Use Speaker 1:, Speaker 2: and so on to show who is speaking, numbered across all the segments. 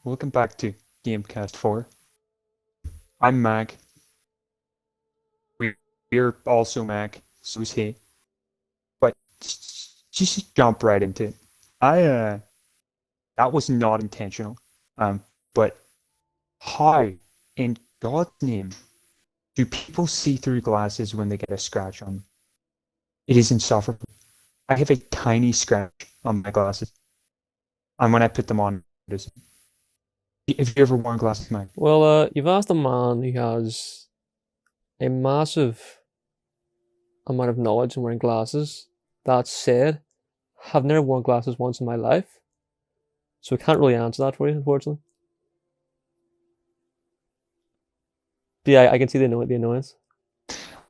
Speaker 1: welcome back to Gamecast 4. I'm Mac. We- We're also Mac, so is he. But just jump right into it. I that was not intentional. But how in God's name do people see through glasses when they get a scratch on them? It is insufferable. I have a tiny scratch on my glasses, and when I put them on, it is. Have you ever worn glasses, Mac?
Speaker 2: Well, you've asked a man who has a massive amount of knowledge in wearing glasses. That said, I've never worn glasses once in my life, so I can't really answer that for you, unfortunately. But yeah, I can see the annoyance.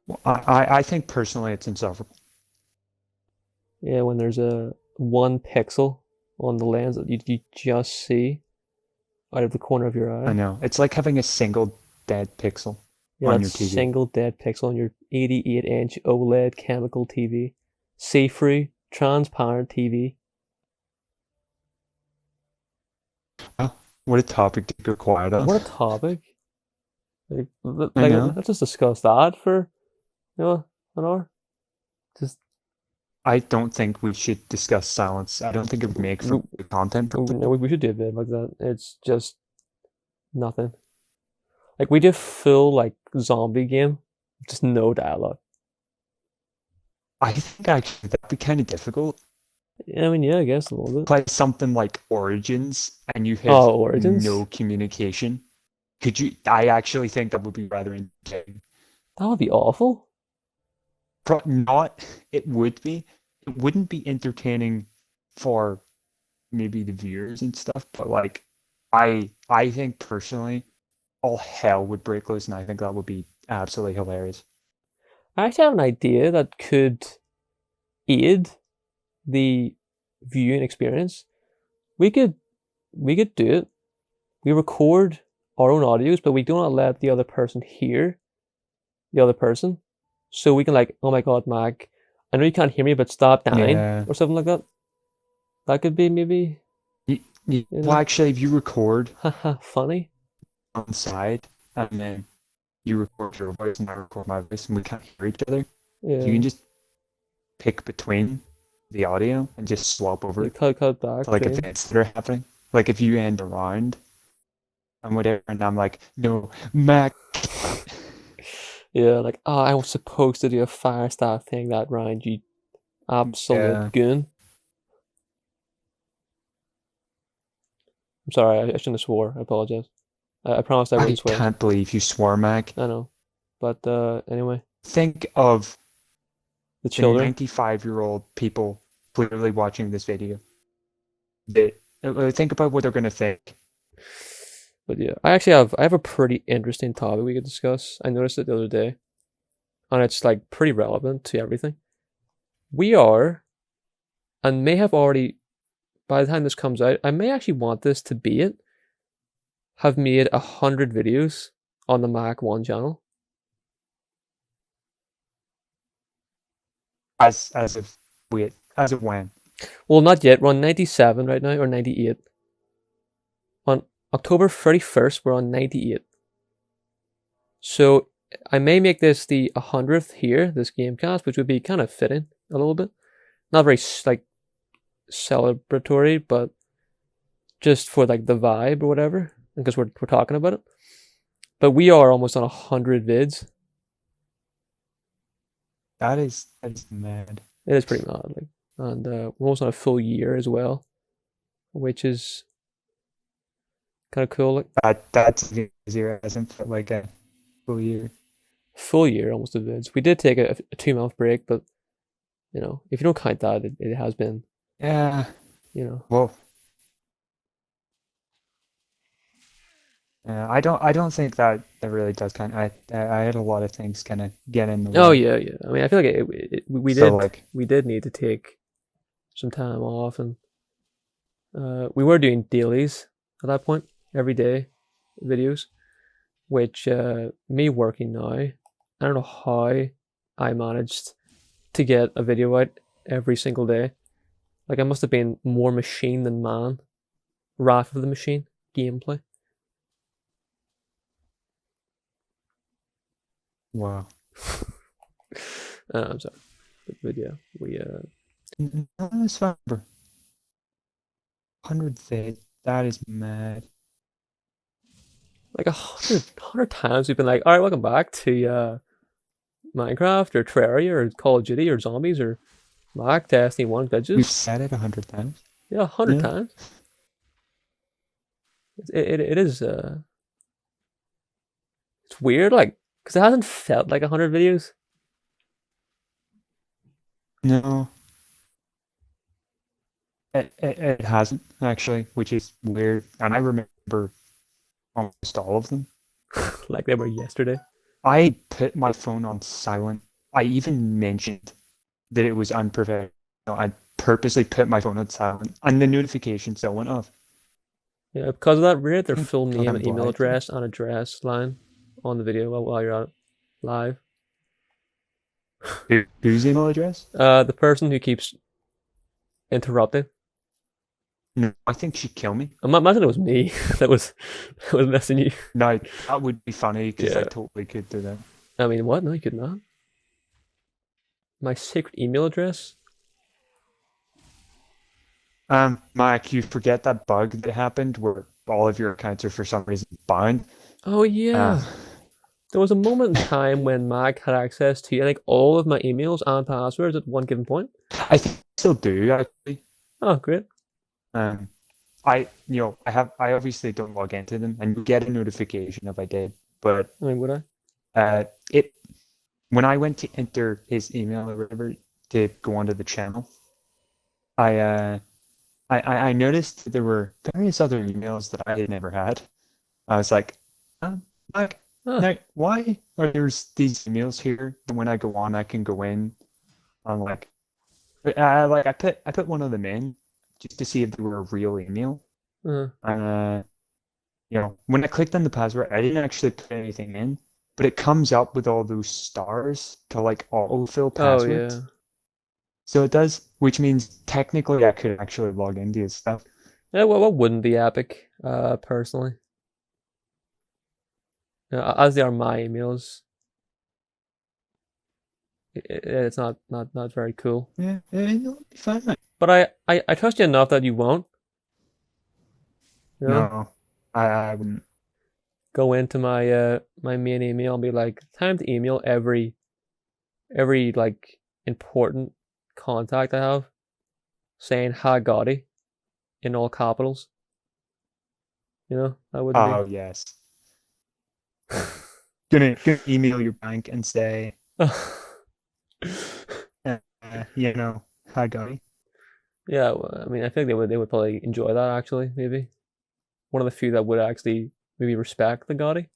Speaker 1: Well, I think personally it's insufferable.
Speaker 2: Yeah, when there's a 1 pixel on the lens that you just see out of the corner of your
Speaker 1: I
Speaker 2: eye.
Speaker 1: know. It's like having a single dead pixel
Speaker 2: Yeah,
Speaker 1: on
Speaker 2: that
Speaker 1: your TV.
Speaker 2: single dead pixel on your 88-inch OLED chemical TV. See-through, transparent TV.
Speaker 1: Oh, what a topic to go quiet on.
Speaker 2: What a topic.
Speaker 1: I know.
Speaker 2: Let's just discuss that for an hour. Just
Speaker 1: I don't think we should discuss silence. I don't think it would make for
Speaker 2: we,
Speaker 1: good content.
Speaker 2: no, we should do a bit like that. It's just nothing. Like we did full like zombie game, just no dialogue.
Speaker 1: I think actually that'd be kind of difficult.
Speaker 2: I mean, yeah, I guess a little bit.
Speaker 1: Play something like Origins and you have
Speaker 2: Oh, Origins,
Speaker 1: no communication. Could you? I actually think that would be rather entertaining.
Speaker 2: that would be awful.
Speaker 1: Not, it would be. It wouldn't be entertaining for maybe the viewers and stuff, but like, I think personally, all hell would break loose, and I think that would be absolutely hilarious.
Speaker 2: I actually have an idea that could aid the viewing experience. We could we could do it. We record our own audios, but we do not let the other person hear the other person. So we can like, oh my god, Mac, I know you can't hear me, but stop dying
Speaker 1: Yeah.
Speaker 2: or something like that. That could be maybe, you
Speaker 1: Well,
Speaker 2: know,
Speaker 1: actually, if you record
Speaker 2: haha, funny.
Speaker 1: on side and then you record your voice and I record my voice and we can't hear each other, you can
Speaker 2: Yeah,
Speaker 1: just pick between the audio and just swap over
Speaker 2: you
Speaker 1: it
Speaker 2: cut back
Speaker 1: to like
Speaker 2: between.
Speaker 1: events that are happening. Like if you end a round and whatever, and I'm like, no, Mac.
Speaker 2: Yeah, like, oh, I was supposed to do a fire style thing that round, you absolute
Speaker 1: Yeah,
Speaker 2: goon. I'm sorry, I shouldn't have swore. I apologize. I promised I
Speaker 1: I
Speaker 2: wouldn't swear.
Speaker 1: can't believe you swore, Mac.
Speaker 2: I know. But anyway,
Speaker 1: Think of
Speaker 2: the
Speaker 1: the
Speaker 2: children.
Speaker 1: 95-year-old people clearly watching this video. They, think about what they're going to think.
Speaker 2: But yeah, I have a pretty interesting topic we could discuss. I noticed it the other day, and it's like pretty relevant to everything. We are, and may have already, by the time this comes out, I may actually want this to be it, have made 100 videos on the Mac One channel.
Speaker 1: As if we as of when.
Speaker 2: Well, not yet. We're on 97 right now, or 98. On October 31st, we're on 98. So I may make this the 100th here, this Gamecast, which would be kind of fitting a little bit. Not very like celebratory, but just for like the vibe or whatever, because we're talking about it. But we are almost on 100 vids.
Speaker 1: That is mad.
Speaker 2: It is pretty mad, like, and we're almost on a full year as well, which is kind of cool. Like
Speaker 1: That's easier as in for like a full year.
Speaker 2: full year almost of vids. We did take a 2 month break, but if you don't count that, it has been,
Speaker 1: Yeah.
Speaker 2: you know.
Speaker 1: Well, I don't think that really does kind of, I had a lot of things kind of get in the
Speaker 2: Oh
Speaker 1: way.
Speaker 2: yeah, yeah. I mean, I feel like we
Speaker 1: So
Speaker 2: did
Speaker 1: like,
Speaker 2: need to take some time off, and we were doing dailies at that point, every day videos. Which me working now, I don't know how I managed to get a video out every single day. Like I must have been more machine than man, wrath of the machine. gameplay.
Speaker 1: Wow.
Speaker 2: I'm sorry, but yeah, we
Speaker 1: No, it's fine. 100 vid. That is mad.
Speaker 2: like 100 times we've been like, all right, welcome back to Minecraft or Terraria or Call of Duty or Zombies or Mac Destiny 1
Speaker 1: We've
Speaker 2: glitches.
Speaker 1: said it 100 times.
Speaker 2: Yeah, 100
Speaker 1: Yeah.
Speaker 2: times. It is it's weird, like, because it hasn't felt like 100 videos.
Speaker 1: No, it hasn't actually, which is weird. And I remember almost all of them.
Speaker 2: Like they were yesterday.
Speaker 1: I put my phone on silent. I even mentioned that it was unprofessional. I purposely put my phone on silent, and the notification still went off.
Speaker 2: Yeah, because of that, read their
Speaker 1: Think
Speaker 2: full
Speaker 1: God
Speaker 2: name
Speaker 1: I'm
Speaker 2: and email
Speaker 1: blind.
Speaker 2: address and address line on the video while you're out live.
Speaker 1: Whose email address?
Speaker 2: The person who keeps interrupting.
Speaker 1: No, I think she'd kill me.
Speaker 2: Imagine it was me that was messing you.
Speaker 1: No, that would be funny because I
Speaker 2: Yeah.
Speaker 1: totally could do that.
Speaker 2: I mean, what? No, you could not. My secret email address?
Speaker 1: Mike, you forget that bug that happened where all of your accounts are for some reason bound.
Speaker 2: Oh,
Speaker 1: Uh,
Speaker 2: yeah. There was a moment in time when Mac had access to, I think, all of my emails and passwords at one given point.
Speaker 1: I think I still do actually.
Speaker 2: Oh, great.
Speaker 1: Um, I obviously don't log into them, and you get a notification if I did. But
Speaker 2: I mean, would I?
Speaker 1: it when I went to enter his email or whatever to go onto the channel, I uh, I noticed there were various other emails that I had never had. I was like, Mike,
Speaker 2: Ah,
Speaker 1: now why are there's these emails here? And when I go on, I can go in. I'm like I put one of them in just to see if they were a real email.
Speaker 2: uh,
Speaker 1: And when I clicked on the password, I didn't actually put anything in, but it comes up with all those stars to like autofill
Speaker 2: oh,
Speaker 1: passwords.
Speaker 2: yeah.
Speaker 1: So it does, which means technically I could actually log into his stuff.
Speaker 2: Yeah, well, what wouldn't be epic, personally? As they are my emails, it's not very cool.
Speaker 1: Yeah, it'll be fine.
Speaker 2: But I trust you enough that you won't, you know,
Speaker 1: No, I wouldn't.
Speaker 2: go into my main email and be like, time to email every like important contact I have saying hi Gotti in all capitals. You know, I wouldn't be.
Speaker 1: Oh yes. Gonna email your bank and say, uh, hi Gary.
Speaker 2: Yeah, well, I mean, I think they would probably enjoy that actually. Maybe one of the few that would actually maybe respect the Gotti.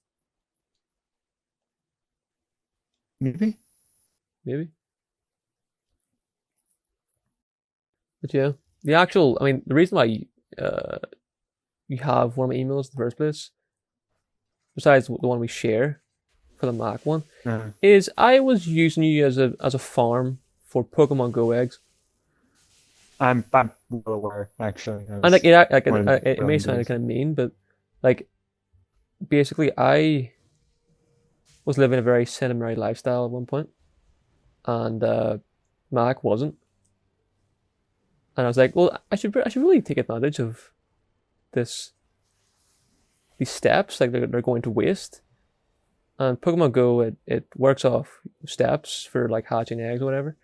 Speaker 1: Maybe.
Speaker 2: Maybe, but yeah, the actual. I mean, the reason why uh you have one of my emails in the first place, besides the one we share for the Mac one,
Speaker 1: Uh,
Speaker 2: is I was using you as a farm for Pokemon Go eggs.
Speaker 1: I'm well aware actually. That
Speaker 2: And like
Speaker 1: was one of the
Speaker 2: it may
Speaker 1: early
Speaker 2: sound
Speaker 1: days.
Speaker 2: kind of mean, but like basically I was living a very sentimental lifestyle at one point, and Mac wasn't, and I was like, well, I should really take advantage of this these steps like they're going to waste. And Pokemon Go it works off steps for like hatching eggs or whatever,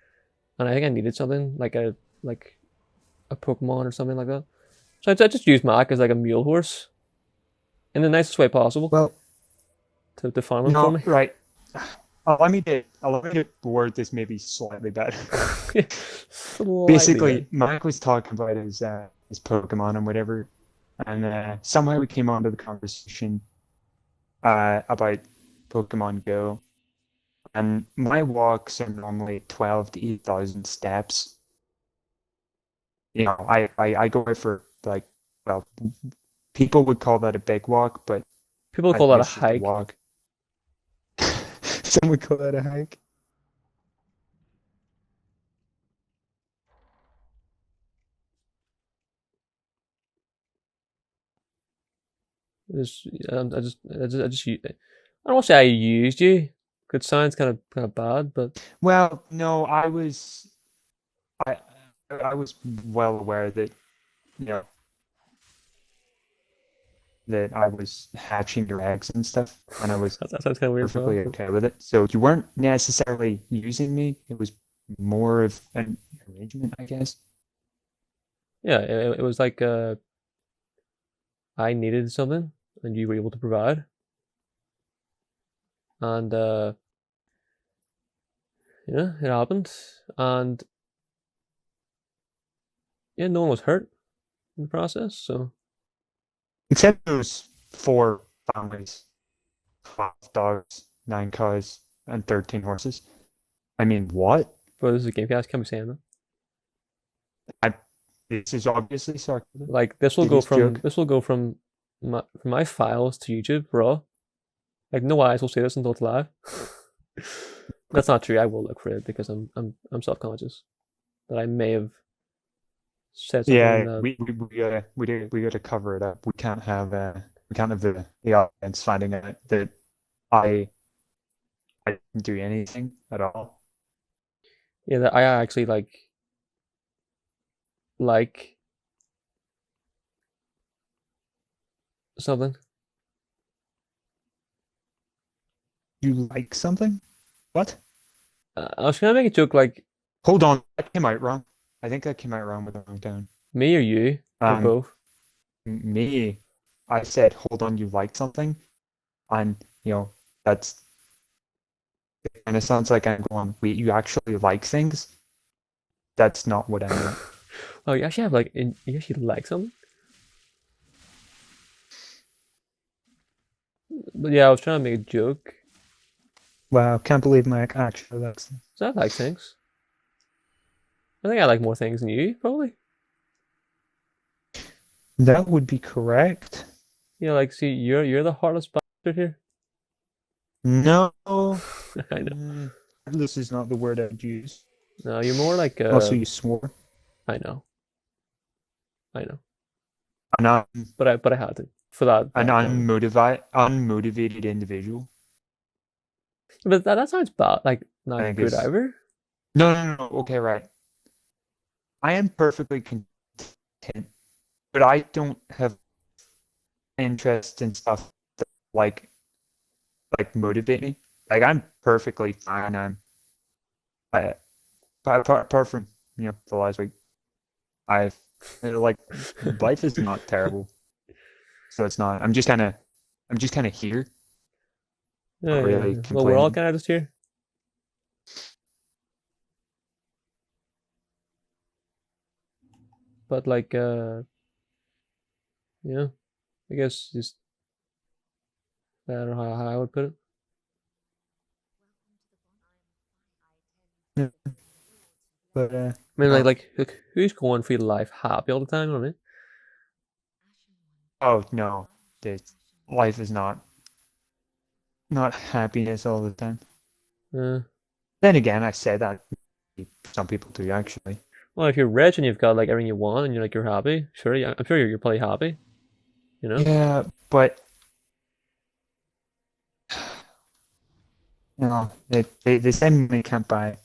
Speaker 2: and I think I needed something like a Pokemon or something like that. So I just used Mac as like a mule horse in the nicest way possible
Speaker 1: Well,
Speaker 2: to farm them for
Speaker 1: no,
Speaker 2: me.
Speaker 1: right. Allow me to word this maybe slightly better.
Speaker 2: Slightly
Speaker 1: Basically,
Speaker 2: better.
Speaker 1: Mike was talking about his Pokemon and whatever, and somehow we came onto the conversation about Pokemon Go. And my walks are normally 12 to 8,000 steps. I go out for like, well, people would call that a big walk, but
Speaker 2: People
Speaker 1: I
Speaker 2: call
Speaker 1: think
Speaker 2: that a
Speaker 1: it's just a
Speaker 2: hike.
Speaker 1: walk. Some would call that a hike.
Speaker 2: I don't want to say I used you. Good sounds kind of bad, but
Speaker 1: Well, no, I I was well aware that you know that I was hatching your eggs and stuff, and I was
Speaker 2: that sounds kind of weird as well.
Speaker 1: perfectly
Speaker 2: But
Speaker 1: okay with it. So you weren't necessarily using me. It was more of an arrangement, I guess.
Speaker 2: yeah, it was like I needed something, and you were able to provide, and yeah, it happened, and yeah, no one was hurt in the process. So,
Speaker 1: Except those four families, 5 dogs, 9 cows, and 13 horses. I mean, what?
Speaker 2: but this is a Gamecast. Can't be saying that.
Speaker 1: I this is obviously sarcasm.
Speaker 2: Like
Speaker 1: It is joke.
Speaker 2: this will go from my files to YouTube raw. Like no eyes will see this until it's live. That's not true. I will look for it because I'm self conscious that I may have said something
Speaker 1: Yeah,
Speaker 2: that
Speaker 1: we gotta cover it up. We can't have the audience finding out that I I didn't do anything at all.
Speaker 2: yeah that I actually like something.
Speaker 1: You like something? What?
Speaker 2: I was gonna make a joke like
Speaker 1: Hold on, that came out wrong. I think that came out wrong with the wrong tone.
Speaker 2: me or you or
Speaker 1: Um,
Speaker 2: both.
Speaker 1: me, I said, hold on, you like something, and that's kind of sounds like I'm going, wait, you actually like things? That's not what I meant.
Speaker 2: Oh, you actually you actually like something. But yeah, I was trying to make a joke.
Speaker 1: Wow, can't believe my actually likes things.
Speaker 2: So I like things. I think I like more things than you probably.
Speaker 1: That would be correct.
Speaker 2: You know, like see, you're the heartless bastard here.
Speaker 1: No,
Speaker 2: I know.
Speaker 1: this is not the word I'd use.
Speaker 2: No, you're more like
Speaker 1: Also, you swore.
Speaker 2: I know, I know.
Speaker 1: An, un-
Speaker 2: But I had to for
Speaker 1: an
Speaker 2: that comment.
Speaker 1: unmotivated individual.
Speaker 2: But that sounds bad. Like
Speaker 1: I
Speaker 2: not
Speaker 1: think
Speaker 2: good
Speaker 1: is
Speaker 2: either.
Speaker 1: no. Okay, right. I am perfectly content, but I don't have interest in stuff that motivate me. Like I'm perfectly fine. I apart from the last week, I've like life is not terrible, so it's not. I'm just kind of here,
Speaker 2: Yeah,
Speaker 1: not
Speaker 2: yeah,
Speaker 1: really
Speaker 2: yeah. Well, we're all
Speaker 1: complaining.
Speaker 2: kind of just here. But like yeah, I guess just I don't know how I would put it.
Speaker 1: Yeah, but
Speaker 2: I mean,
Speaker 1: no.
Speaker 2: like who's going through life happy all the time? You know what I mean?
Speaker 1: Oh no, this life is not happiness all the time.
Speaker 2: Uh,
Speaker 1: Then again, I say that some people do actually.
Speaker 2: well, if you're rich and you've got like everything you want and you're happy, sure, yeah, I'm sure you're probably happy. You know?
Speaker 1: Yeah, but they say money can't buy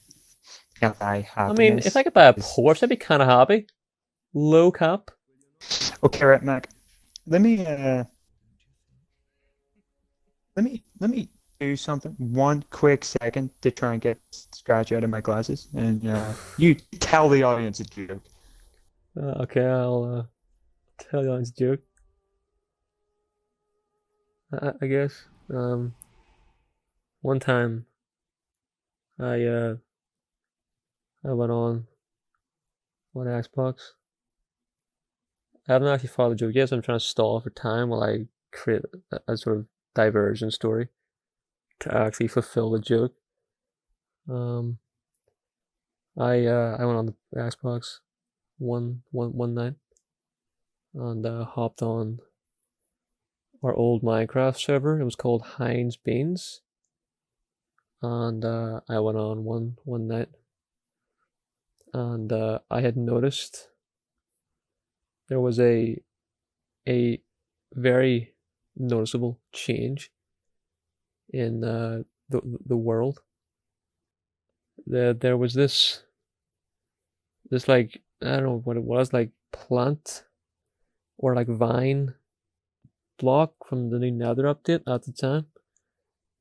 Speaker 2: I mean, if I
Speaker 1: happiness.
Speaker 2: could buy a
Speaker 1: It's,
Speaker 2: Porsche, I'd be kind of happy. Low cap.
Speaker 1: okay, right, Mac. Let me let me do something. One quick second to try and get scratch out of my glasses, and you tell the audience a joke.
Speaker 2: Okay, I'll tell you it's a joke. I guess. One time I I went on Xbox. I haven't actually followed the joke yet, so I'm trying to stall for time while I create a sort of diversion story to actually fulfill the joke. Um, I went on the Xbox one night and hopped on our old Minecraft server. It was called Heinz Beans, and I went on one night, and I had noticed there was a very noticeable change in the world. There was this like, I don't know what it was, like plant or like vine block from the new Nether update at the time.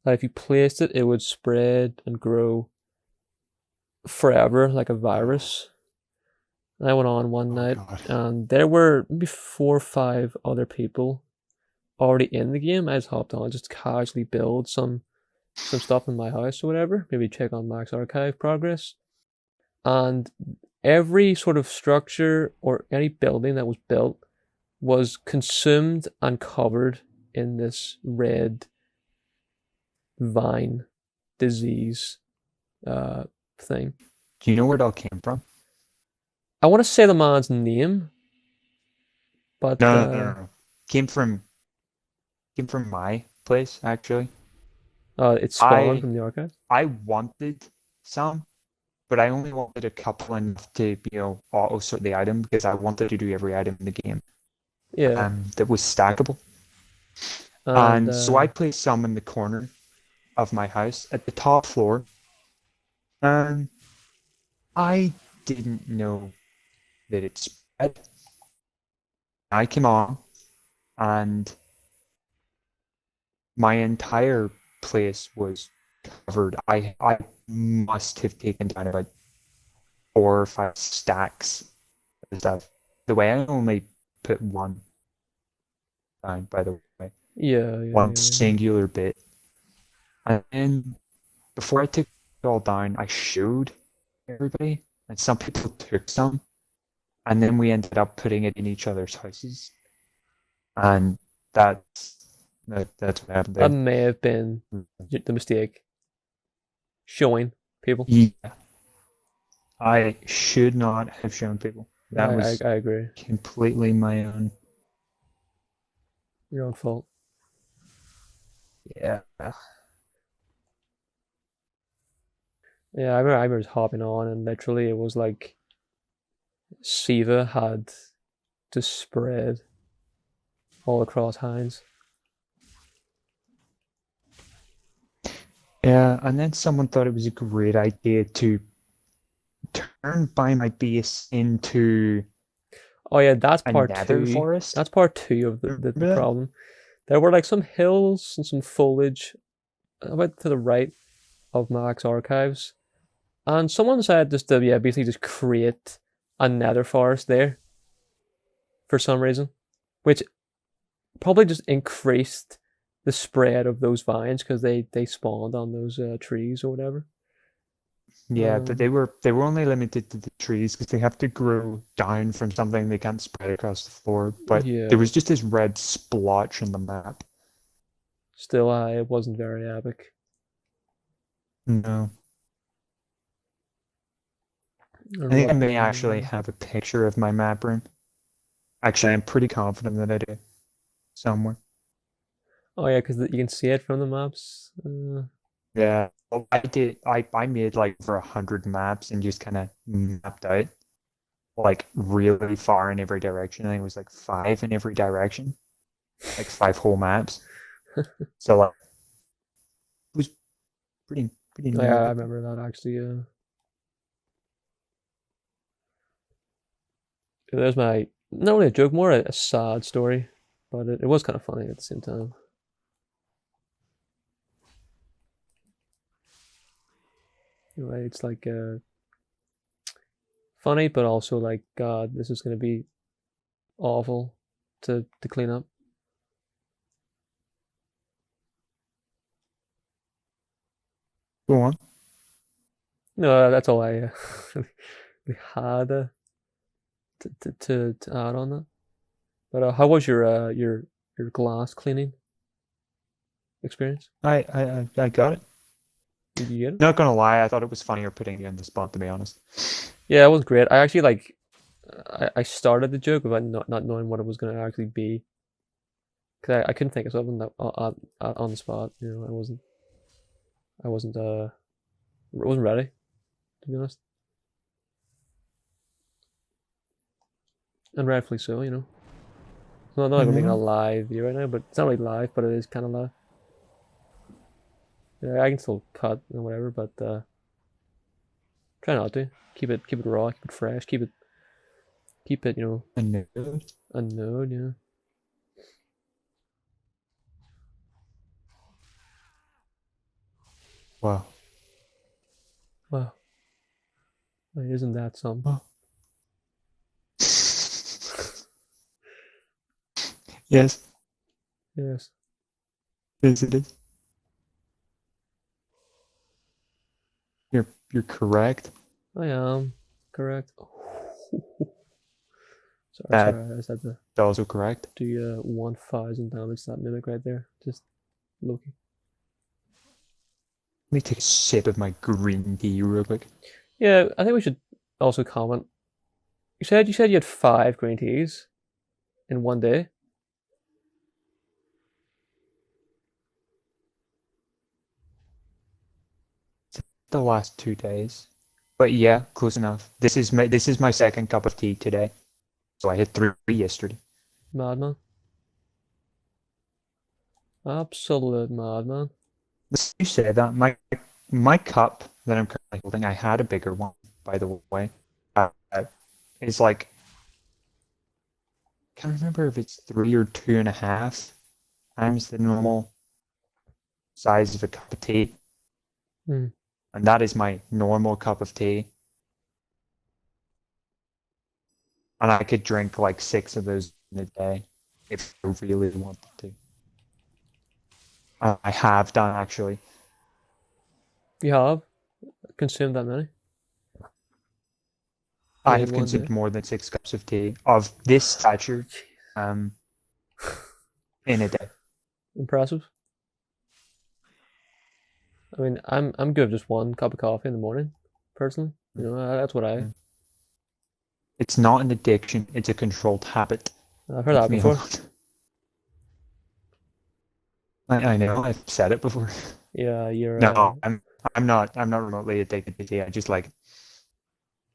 Speaker 2: That if you placed it, it would spread and grow forever like a virus. And I went on one
Speaker 1: Oh
Speaker 2: night,
Speaker 1: God.
Speaker 2: and there were maybe 4 or 5 other people already in the game. I just hopped on, just casually build some stuff in my house or whatever. Maybe check on Max Archive progress. And every sort of structure or any building that was built was consumed and covered in this red vine disease thing.
Speaker 1: Do you know where it all came from?
Speaker 2: I want to say the man's name, but
Speaker 1: No. Came from my place actually.
Speaker 2: it spawned
Speaker 1: I
Speaker 2: from the archive.
Speaker 1: I wanted some, but I only wanted a couple enough to, auto sort the item because I wanted to do every item in the game.
Speaker 2: Yeah,
Speaker 1: That was stackable.
Speaker 2: and
Speaker 1: And so I placed some in the corner of my house at the top floor. And I didn't know that it spread. I came on and my entire place was covered. I must have taken down about 4 or 5 stacks of stuff. The way I only put one down, by the way, one
Speaker 2: yeah.
Speaker 1: singular bit. And then before I took it all down, I showed everybody, and some people took some, and then we ended up putting it in each other's houses, and that's what happened
Speaker 2: That
Speaker 1: there.
Speaker 2: may have been the mistake. Showing people.
Speaker 1: Yeah, I should not have shown people. That was
Speaker 2: I agree.
Speaker 1: completely my own.
Speaker 2: Your own fault.
Speaker 1: Yeah.
Speaker 2: Yeah, I remember just hopping on, and literally it was like Siva had to spread all across Hines.
Speaker 1: Yeah, and then someone thought it was a great idea to turn by my base into
Speaker 2: Oh yeah, that's
Speaker 1: a
Speaker 2: part
Speaker 1: nether
Speaker 2: two.
Speaker 1: forest.
Speaker 2: That's part two of the
Speaker 1: Remember that?
Speaker 2: problem. There were like some hills and some foliage about to the right of Max Archives. And someone said just to basically just create a nether forest there for some reason. Which probably just increased the spread of those vines because they spawned on those trees or whatever.
Speaker 1: Yeah, but they were only limited to the trees because they have to grow down from something they can't spread across the floor. But there
Speaker 2: Yeah,
Speaker 1: was just this red splotch on the map.
Speaker 2: still, it wasn't very epic.
Speaker 1: No.
Speaker 2: I
Speaker 1: I think I
Speaker 2: love
Speaker 1: may actually
Speaker 2: the.
Speaker 1: have a picture of my map room. Actually, I'm pretty confident that I do somewhere.
Speaker 2: Oh yeah, because you can see it from the maps.
Speaker 1: Yeah. Well, I did. I made like over 100 maps and just kind of mapped out like really far in every direction. I think it was like 5 in every direction, like 5 whole maps. So like it was pretty
Speaker 2: Yeah,
Speaker 1: neat.
Speaker 2: I remember that actually. There's my not really a joke, more a sad story, but it was kind of funny at the same time. Anyway, it's like funny, but also like God, this is gonna be awful to clean up.
Speaker 1: Go on.
Speaker 2: No, that's all I had to add on that. But how was your glass cleaning experience?
Speaker 1: I got it.
Speaker 2: Did you get it?
Speaker 1: Not gonna lie, I thought it was funnier putting you on the spot, to be honest.
Speaker 2: Yeah, it was great. I actually like I started the joke about not knowing what it was gonna actually be because I couldn't think of something that on the spot. You know, I wasn't ready to be honest, and rightfully so. You know, not like we're making a live video right now, but it's not really live, but it is kind of live. Yeah, I can still cut and whatever, but try not to. Keep it raw, keep it fresh, keep it
Speaker 1: A node.
Speaker 2: a node, yeah.
Speaker 1: Wow.
Speaker 2: Wow. Isn't that something?
Speaker 1: Wow. Yes.
Speaker 2: Yes.
Speaker 1: Yes, it is. You're correct.
Speaker 2: I am correct.
Speaker 1: That-
Speaker 2: sorry, I just had to
Speaker 1: That's also correct.
Speaker 2: do 1,000 damage to that mimic right there. Just Loki.
Speaker 1: Let me take a sip of my green tea real quick.
Speaker 2: Yeah, I think we should also comment. You said you had 5 green teas in one day.
Speaker 1: The last 2 days. But yeah, close enough. This is my second cup of tea today. So I had 3 yesterday.
Speaker 2: Madman. Absolute madman.
Speaker 1: You say that my cup that I'm currently holding, I had a bigger one, by the way. It's like, can't remember if it's 3 or 2.5 times the normal size of a cup of tea.
Speaker 2: Mm.
Speaker 1: And that is my normal cup of tea. And I could drink like 6 of those in a day if I really wanted to. I have done, actually.
Speaker 2: You have consumed that many?
Speaker 1: I
Speaker 2: In
Speaker 1: have
Speaker 2: one
Speaker 1: consumed
Speaker 2: day?
Speaker 1: more than 6 cups of tea of this stature in a day.
Speaker 2: Impressive. I mean, I'm good with just 1 cup of coffee in the morning, personally. You know, that's what I.
Speaker 1: It's not an addiction, it's a controlled habit.
Speaker 2: I've heard that
Speaker 1: Leave me
Speaker 2: before.
Speaker 1: alone. I know, I've said it before.
Speaker 2: Yeah, you're.
Speaker 1: No, I'm not remotely addicted to tea. I just like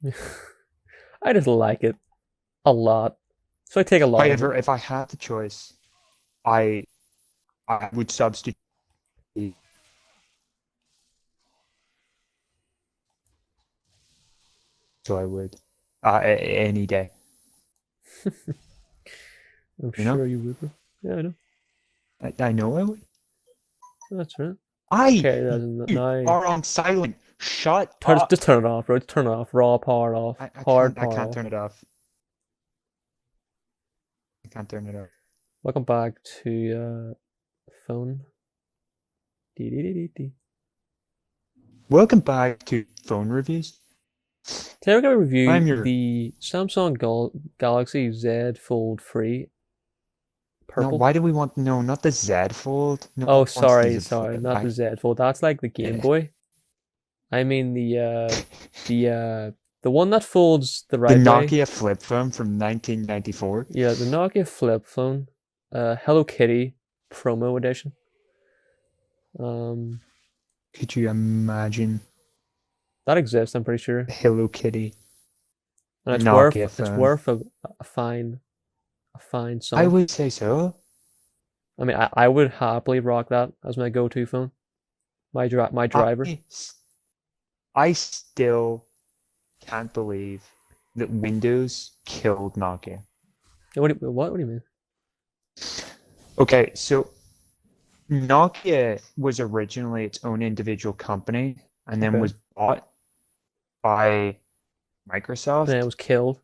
Speaker 1: it.
Speaker 2: I just like it a lot. So I take a lot of
Speaker 1: However,
Speaker 2: it.
Speaker 1: if I had the choice, I would substitute tea. So I would any day.
Speaker 2: I'm
Speaker 1: You know?
Speaker 2: sure you would. Yeah, I know.
Speaker 1: I know I would.
Speaker 2: That's right.
Speaker 1: I
Speaker 2: Okay, that's
Speaker 1: you
Speaker 2: now.
Speaker 1: are on silent. Shut up.
Speaker 2: Just turn it off, bro. Just turn it off. Raw power off. Hard
Speaker 1: I
Speaker 2: power
Speaker 1: can't
Speaker 2: off.
Speaker 1: turn it off. I can't turn it off.
Speaker 2: Welcome back to phone. Dee dee dee dee dee.
Speaker 1: Welcome back to phone reviews.
Speaker 2: Today we're going to review
Speaker 1: I'm your-
Speaker 2: the Samsung Galaxy Z Fold 3
Speaker 1: No,
Speaker 2: purple.
Speaker 1: why do we want not the Z Fold? No one
Speaker 2: Oh,
Speaker 1: wants
Speaker 2: sorry,
Speaker 1: these
Speaker 2: sorry, not the
Speaker 1: I-
Speaker 2: Z Fold. That's like the Game
Speaker 1: Yeah.
Speaker 2: Boy. I mean the one that folds the
Speaker 1: The
Speaker 2: right way.
Speaker 1: Nokia flip phone from 1994.
Speaker 2: Yeah, the Nokia flip phone, Hello Kitty promo edition.
Speaker 1: Could you imagine
Speaker 2: That exists, I'm pretty sure,
Speaker 1: Hello Kitty
Speaker 2: and it's
Speaker 1: Nokia
Speaker 2: worth
Speaker 1: phone?
Speaker 2: a fine sum.
Speaker 1: I would say so.
Speaker 2: I mean, I would happily rock that as my go-to phone, my driver.
Speaker 1: I still can't believe that Windows killed Nokia.
Speaker 2: What do you mean?
Speaker 1: Okay, so Nokia was originally its own individual company and then
Speaker 2: Okay.
Speaker 1: was bought by Microsoft.
Speaker 2: And it was killed.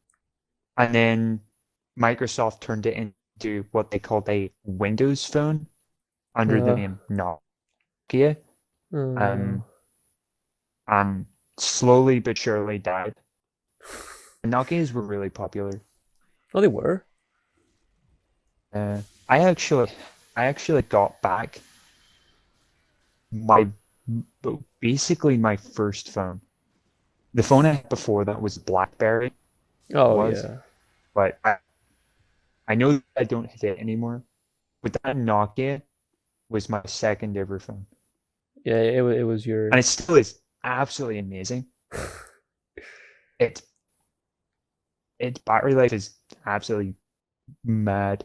Speaker 1: And then Microsoft turned it into what they called a Windows phone under the name Nokia. And slowly but surely died. And Nokias were really popular.
Speaker 2: Oh, they were.
Speaker 1: I actually got back basically my first phone. The phone I had before that was BlackBerry.
Speaker 2: Oh yeah.
Speaker 1: But I know I don't hit it anymore. But that Nokia was my second ever phone.
Speaker 2: Yeah, it was your.
Speaker 1: And it still is absolutely amazing. Its battery life is absolutely mad.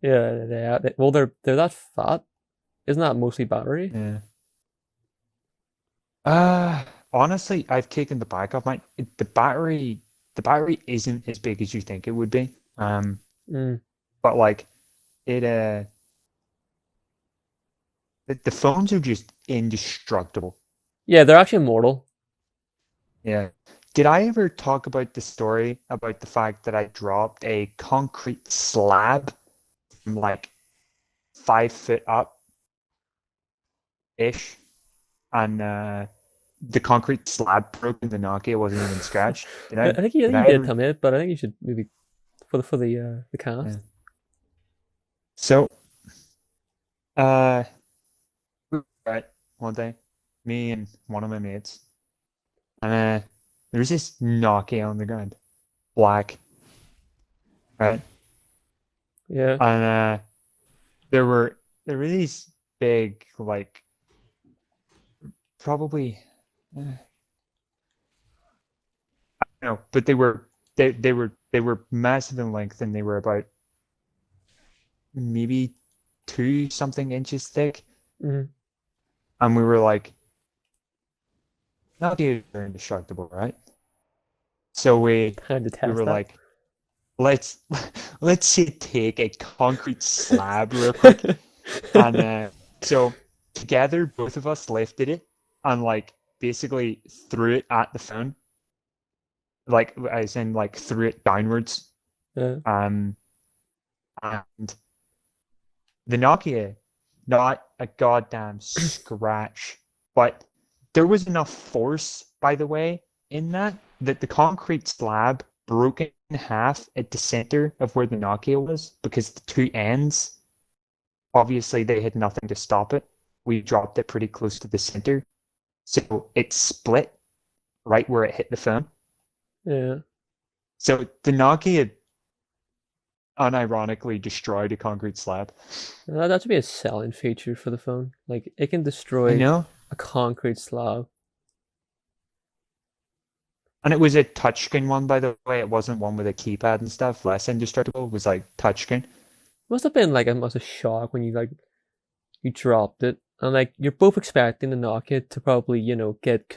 Speaker 2: Yeah. Well, they're that fat. Isn't that mostly battery?
Speaker 1: Yeah. Honestly, I've taken the back off mine. The battery isn't as big as you think it would be.
Speaker 2: Mm.
Speaker 1: But like it, the phones are just indestructible.
Speaker 2: Yeah, they're actually immortal.
Speaker 1: Yeah. Did I ever talk about the story about the fact that I dropped a concrete slab from like 5 foot up ish, and the concrete slab broke and the Nokia wasn't even scratched? Did
Speaker 2: I
Speaker 1: I?
Speaker 2: think
Speaker 1: Did
Speaker 2: you
Speaker 1: I
Speaker 2: did
Speaker 1: ever?
Speaker 2: tell me it, but I think you should maybe for the
Speaker 1: Yeah.
Speaker 2: cast.
Speaker 1: So, uh, we were out one day, me and one of my mates, and there was this Nokia on the ground, black, right?
Speaker 2: Yeah.
Speaker 1: And there were these big, like, probably, no, but they were massive in length, and they were about maybe 2 something inches thick.
Speaker 2: Mm.
Speaker 1: And we were like, Nokias are indestructible, right? So
Speaker 2: I
Speaker 1: we
Speaker 2: detest
Speaker 1: were
Speaker 2: that.
Speaker 1: like, let's let's say take a concrete slab real quick, and so together both of us lifted it and like basically threw it at the phone, like as in like threw it downwards.
Speaker 2: Yeah.
Speaker 1: Um, and the Nokia, not a goddamn scratch, but there was enough force, by the way, in that the concrete slab broke in half at the center of where the Nokia was because the two ends, obviously, they had nothing to stop it. We dropped it pretty close to the center, so it split right where it hit the phone.
Speaker 2: Yeah.
Speaker 1: So the Nokia unironically destroyed a concrete slab.
Speaker 2: That should be a selling feature for the phone. Like it can
Speaker 1: I
Speaker 2: destroy
Speaker 1: know.
Speaker 2: a concrete slab.
Speaker 1: And it was a touchscreen one, by the way. It wasn't one with a keypad and stuff. Less indestructible. It was like touchscreen.
Speaker 2: Must have been like a must have shock when you dropped it, and like you're both expecting the Nokia to probably get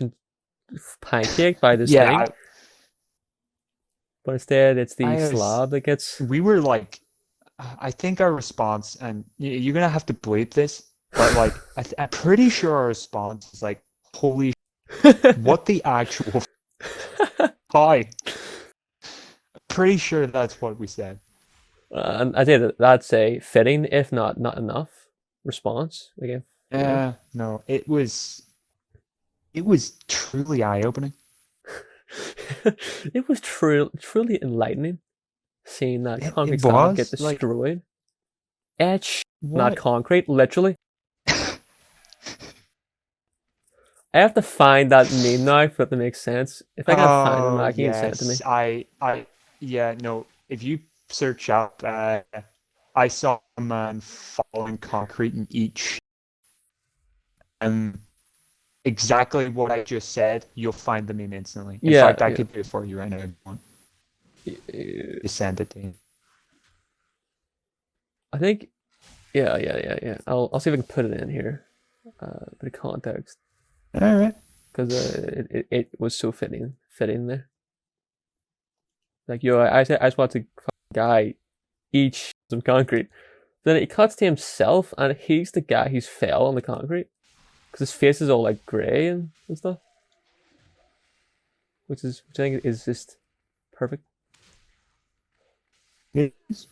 Speaker 2: pancaked by this thing,
Speaker 1: Yeah,
Speaker 2: but instead it's the
Speaker 1: I was.
Speaker 2: slab that gets.
Speaker 1: We were like, I think our response, and you're gonna have to bleep this, but like, I'm pretty sure our response is like, "Holy, what the actual hi?" Pretty sure that's what we said.
Speaker 2: And I did that's a fitting, if not enough, response. Again,
Speaker 1: Yeah, no, it was truly eye-opening.
Speaker 2: it was truly enlightening seeing that
Speaker 1: It
Speaker 2: concrete slab get
Speaker 1: was like
Speaker 2: destroyed. Etch, not
Speaker 1: what?
Speaker 2: concrete, literally. I have to find that meme now for it to make sense. If I can find it,
Speaker 1: Oh
Speaker 2: Mac, you can send it to me.
Speaker 1: yes, yeah, no. If you search up, I saw a man falling concrete in each, and exactly what I just said, you'll find the meme instantly. In
Speaker 2: Yeah,
Speaker 1: fact, I
Speaker 2: yeah.
Speaker 1: could do it for you right now if you want. Just send it to you.
Speaker 2: I think, yeah. I'll see if I can put it in here, bit of context,
Speaker 1: All right.
Speaker 2: because it was so fitting there. Like I just want to guy each some concrete. Then it cuts to himself, and he's the guy who's fell on the concrete because his face is all like grey and stuff, which I think is just perfect.
Speaker 1: Yes.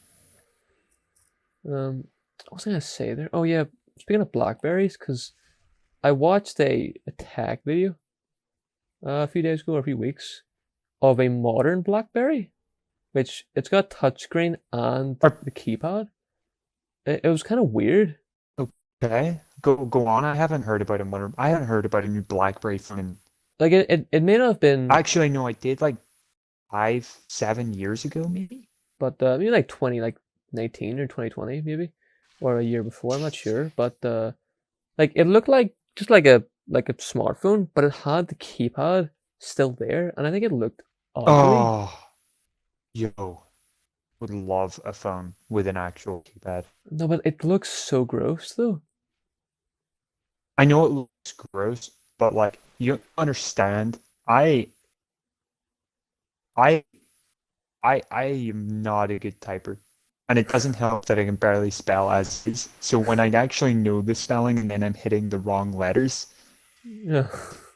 Speaker 2: What was I gonna say there? Oh yeah, speaking of blackberries, because I watched a tech video a few days ago or a few weeks of a modern BlackBerry, which it's got touchscreen and
Speaker 1: Or-
Speaker 2: the keypad. It was kind of weird.
Speaker 1: Okay. Go on. I haven't heard about a new BlackBerry phone.
Speaker 2: Like it may not have been,
Speaker 1: Actually, no, I did like 5, 7 years ago, maybe.
Speaker 2: but maybe like 2019 or 2020 maybe, or a year before. I'm not sure, but like it looked like just like a smartphone, but it had the keypad still there, and I think it looked ugly.
Speaker 1: Oh, yo. would love a phone with an actual keypad.
Speaker 2: No, but it looks so gross though.
Speaker 1: I know it looks gross, but like you understand. I I I am not a good typer. And it doesn't help that I can barely spell as is. So when I actually know the spelling and then I'm hitting the wrong letters,
Speaker 2: Yeah,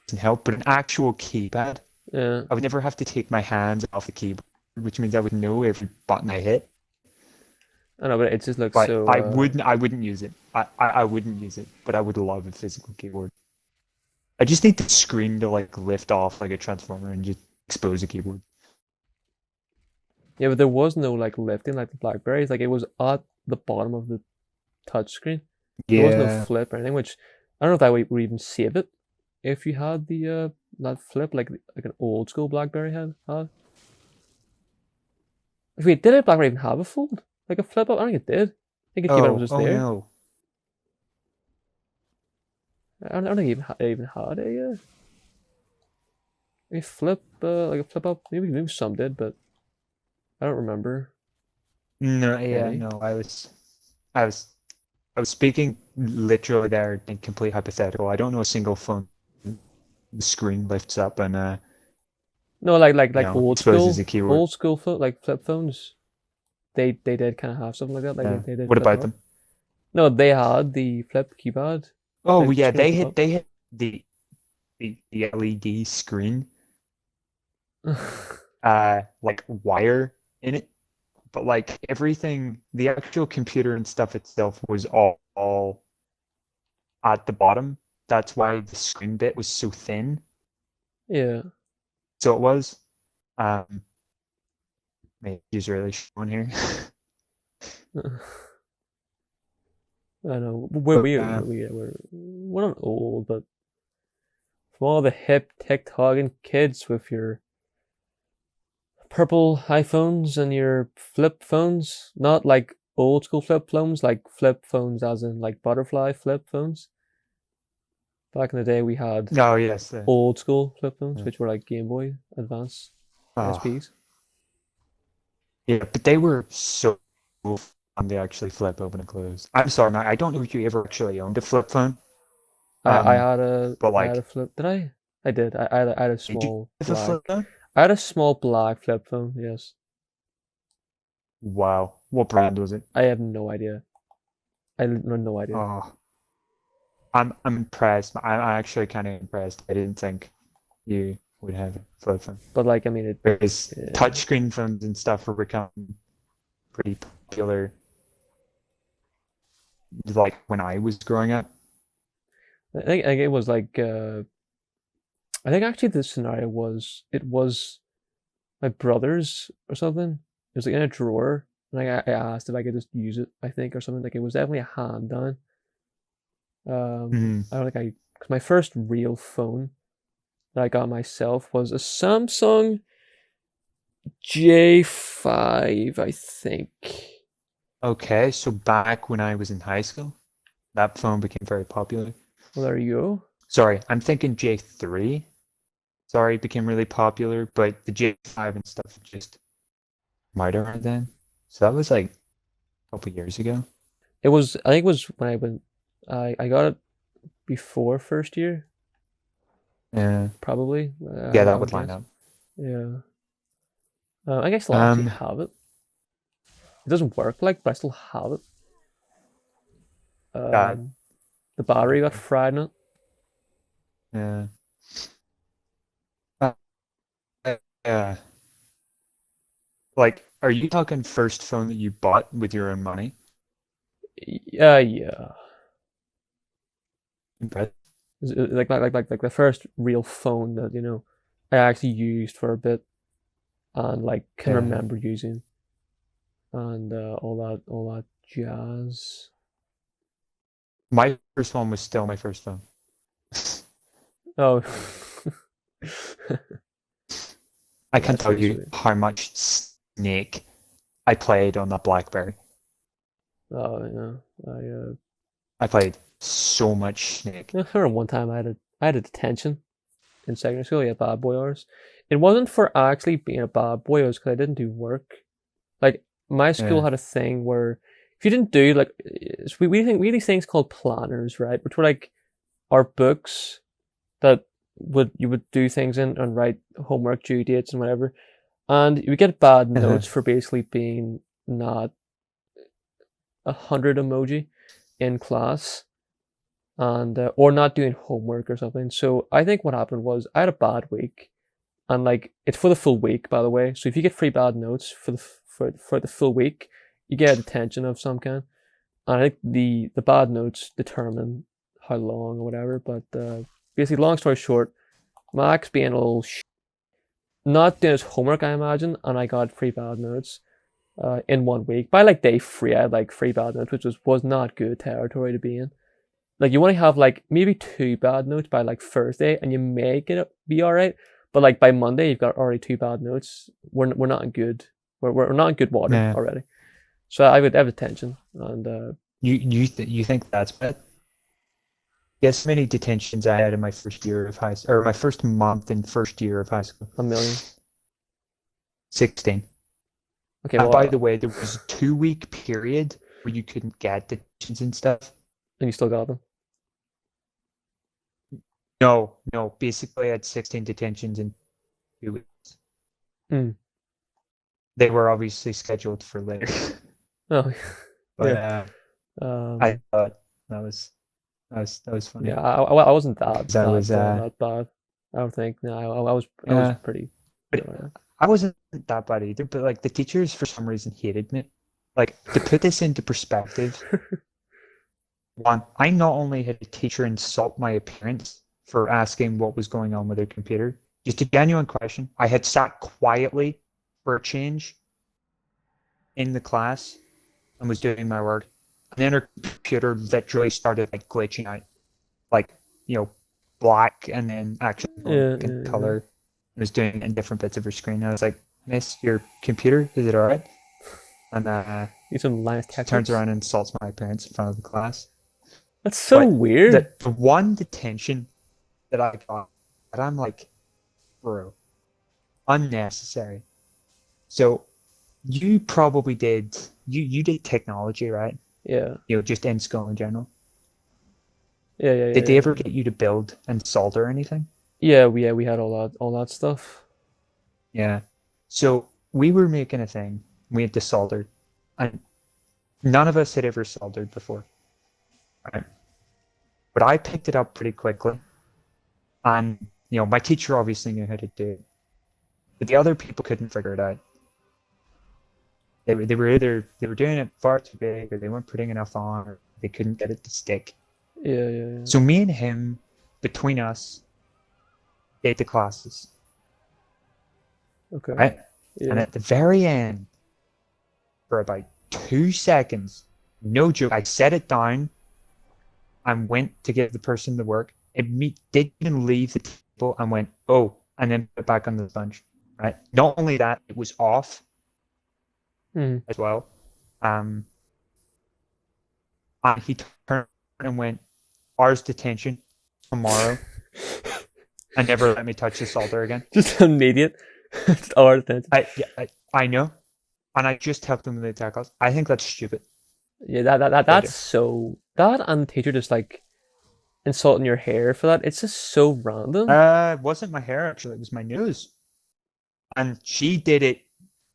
Speaker 1: it doesn't help. But an actual keypad,
Speaker 2: yeah.
Speaker 1: I would never have to take my hands off the keyboard, which means I would know every button I hit.
Speaker 2: I know, but it just looks
Speaker 1: But
Speaker 2: so.
Speaker 1: I wouldn't use it. I wouldn't use it, but I would love a physical keyboard. I just need the screen to like lift off like a transformer and just expose a keyboard.
Speaker 2: Yeah, but there was no like lifting like the Blackberries. Like it was at the bottom of the touch screen. There was no
Speaker 1: Yeah.
Speaker 2: flip or anything, which I don't know if that would even save it if you had the that flip like an old school BlackBerry had. Wait, did a BlackBerry even have a fold? Like a flip up? I don't think it did. I think it came out it was just
Speaker 1: Oh
Speaker 2: there.
Speaker 1: no.
Speaker 2: I don't think it even had a flip like a flip up. Maybe some did, but I don't remember
Speaker 1: No, yeah,
Speaker 2: any.
Speaker 1: no. I was I was speaking literally there in complete hypothetical. I don't know a single phone the screen lifts up and
Speaker 2: No, like
Speaker 1: exposes the keyboard.
Speaker 2: old school like flip phones. They did kind of have something like that. Like
Speaker 1: Yeah.
Speaker 2: they did
Speaker 1: What
Speaker 2: flip
Speaker 1: about
Speaker 2: up.
Speaker 1: them?
Speaker 2: No, they had the flip keypad.
Speaker 1: Oh
Speaker 2: The
Speaker 1: yeah,
Speaker 2: screen flip up.
Speaker 1: they hit the LED screen like wire in it. But like everything, the actual computer and stuff itself was all at the bottom. That's why the screen bit was so thin.
Speaker 2: Yeah.
Speaker 1: So it was. Maybe he's really showing here.
Speaker 2: I know.
Speaker 1: But
Speaker 2: We're not old, but from all the hip TikToking kids with your purple iPhones and your flip phones, not like old school flip phones, like flip phones as in like butterfly flip phones. Back in the day, we had
Speaker 1: oh yes.
Speaker 2: old school flip phones,
Speaker 1: Yeah.
Speaker 2: which were like Game Boy Advance
Speaker 1: Oh
Speaker 2: SPs.
Speaker 1: yeah, but they were so fun to actually flip open and close. I'm sorry, Matt. I don't know if you ever actually owned a flip phone.
Speaker 2: I
Speaker 1: Um,
Speaker 2: had a
Speaker 1: but
Speaker 2: I had a
Speaker 1: like,
Speaker 2: flip. Did I? I did. I had a
Speaker 1: did you
Speaker 2: small
Speaker 1: have a flip
Speaker 2: black.
Speaker 1: phone?
Speaker 2: I had a small black flip phone. Yes.
Speaker 1: Wow. What brand was it?
Speaker 2: I have no idea. I have no idea.
Speaker 1: Oh, I'm impressed. I'm actually kind of impressed. I didn't think you would have a flip phone
Speaker 2: But like, I mean, it.
Speaker 1: because
Speaker 2: Yeah.
Speaker 1: touchscreen phones and stuff were becoming pretty popular. Like when I was growing up.
Speaker 2: I think it was like. I think actually the scenario was it was my brother's or something. It was like in a drawer, and I asked if I could just use it. I think or something like it was definitely a hand done.
Speaker 1: Mm.
Speaker 2: I don't think because my first real phone that I got myself was a Samsung J5, I think.
Speaker 1: Okay, so back when I was in high school, that phone became very popular.
Speaker 2: Well, there you go.
Speaker 1: Sorry, I'm thinking J3. Sorry, became really popular, but the J5 and stuff just might around then. So that was like a couple years ago.
Speaker 2: It was. I think it was when I went. I got it before first year,
Speaker 1: Yeah,
Speaker 2: probably.
Speaker 1: yeah,
Speaker 2: I
Speaker 1: that
Speaker 2: would
Speaker 1: would line
Speaker 2: guess.
Speaker 1: up.
Speaker 2: Yeah. I guess I still actually
Speaker 1: Um,
Speaker 2: have it. It doesn't work like, but I still have it.
Speaker 1: that
Speaker 2: Um, the battery got fried in it.
Speaker 1: yeah, uh, yeah. Like, are you talking first phone that you bought with your own money?
Speaker 2: Yeah, yeah.
Speaker 1: Impressive.
Speaker 2: Like the first real phone that I actually used for a bit and like can
Speaker 1: Yeah,
Speaker 2: remember using and all that jazz.
Speaker 1: my first one was still my first phone.
Speaker 2: Oh,
Speaker 1: I can't
Speaker 2: that's
Speaker 1: tell
Speaker 2: really
Speaker 1: you
Speaker 2: sweet.
Speaker 1: how much Snake I played on that BlackBerry.
Speaker 2: Oh yeah,
Speaker 1: I played so much Snake.
Speaker 2: I remember one time I had a detention in secondary school. Yeah, bad boy hours. It wasn't for actually being a bad boy. It was because I didn't do work. Like my school
Speaker 1: Yeah.
Speaker 2: had a thing where if you didn't do like we had these things called planners, right? Which were like our books that would you would do things in and write homework due dates and whatever. And you would get bad
Speaker 1: Uh-huh.
Speaker 2: notes for basically being not 100 emoji in class and or not doing homework or something. So I think what happened was I had a bad week, and like it's for the full week, by the way. So if you get free bad notes for the full week, you get a detention of some kind. And I think the bad notes determine how long or whatever. But basically, long story short, Max being a little not doing his homework, I imagine, and I got free bad notes in 1 week. By like day three, I had like free bad notes, which was not good territory to be in. Like you want to have like maybe two bad notes by like Thursday, and you make it be all right. But like by Monday, you've got already two bad notes. We're not in good. We're not in good water
Speaker 1: Yeah.
Speaker 2: already. So I would have attention and
Speaker 1: You think that's bad? Guess how many detentions I had in my first year of high school, or my first month in first year of high school?
Speaker 2: a million.
Speaker 1: 16.
Speaker 2: Okay,
Speaker 1: And by
Speaker 2: well,
Speaker 1: the way, there was a 2 week period where you couldn't get detentions and stuff.
Speaker 2: and you still got them.
Speaker 1: No, no. Basically, I had 16 detentions in 2 weeks.
Speaker 2: Mm.
Speaker 1: They were obviously scheduled for later,
Speaker 2: Oh,
Speaker 1: but
Speaker 2: yeah.
Speaker 1: I
Speaker 2: Um,
Speaker 1: thought that was funny
Speaker 2: yeah. I wasn't
Speaker 1: because I was
Speaker 2: that bad. I don't think. No, I was
Speaker 1: yeah,
Speaker 2: pretty.
Speaker 1: but I wasn't that bad either. But like the teachers for some reason hated me. Like to put this into perspective, one, I not only had a teacher insult my appearance for asking what was going on with her computer, just a genuine question. I had sat quietly for a change in the class and was doing my work. And then her computer literally started like glitching out, like, black and then actually going
Speaker 2: Yeah,
Speaker 1: in
Speaker 2: yeah, yeah.
Speaker 1: color. It was doing it in different bits of her screen. I was like, Miss, your computer, is it all right? And
Speaker 2: Need some Linus
Speaker 1: she
Speaker 2: Tech
Speaker 1: turns
Speaker 2: Tips.
Speaker 1: around and insults my parents in front of the class.
Speaker 2: That's so
Speaker 1: But
Speaker 2: weird.
Speaker 1: the one detention that I got, that I'm like, bro, unnecessary. So you probably you did technology, right?
Speaker 2: Yeah,
Speaker 1: Just in school in general.
Speaker 2: yeah, yeah, yeah,
Speaker 1: Did they
Speaker 2: yeah.
Speaker 1: ever get you to build and solder anything?
Speaker 2: Yeah, we had all that stuff.
Speaker 1: Yeah. So we were making a thing. We had to solder, and none of us had ever soldered before. Right? But I picked it up pretty quickly, and my teacher obviously knew how to do it, but the other people couldn't figure it out. They were either they were doing it far too big, or they weren't putting enough on, or they couldn't get it to stick.
Speaker 2: Yeah, yeah, yeah.
Speaker 1: So me and him, between us, did the classes,
Speaker 2: Okay.
Speaker 1: right? And
Speaker 2: Yeah.
Speaker 1: at the very end, for about 2 seconds, no joke, I set it down and went to give the person the work. It didn't even leave the table and went, oh, and then put it back on the sponge, right? Not only that, it was off
Speaker 2: Mm.
Speaker 1: as well. Um, and he turned and went, ours detention tomorrow, and never let me touch the solder again.
Speaker 2: Just immediate. Just our attention.
Speaker 1: I know, and I just helped him with the tackles. I think that's stupid.
Speaker 2: Yeah,
Speaker 1: What I
Speaker 2: that's so that and the teacher just like insulting your hair for that. It's just so
Speaker 1: do.
Speaker 2: random.
Speaker 1: It wasn't my hair actually; it was my nose, and she did it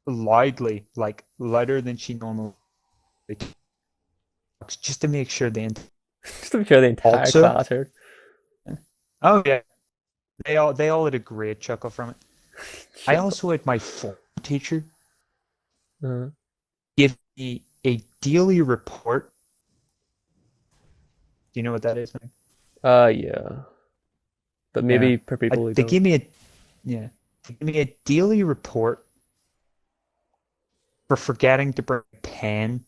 Speaker 1: loudly, like louder than she normally talks, just to make sure the
Speaker 2: Just to be sure the entire
Speaker 1: also.
Speaker 2: class heard.
Speaker 1: Oh yeah, they all had a great chuckle from it. I
Speaker 2: Chuckle.
Speaker 1: also had my form teacher
Speaker 2: Uh,
Speaker 1: give me a daily report. Do you know what that is, man?
Speaker 2: yeah. But
Speaker 1: Yeah.
Speaker 2: maybe per people who
Speaker 1: They
Speaker 2: don't.
Speaker 1: give me a yeah. They give me a daily report for forgetting to bring a pen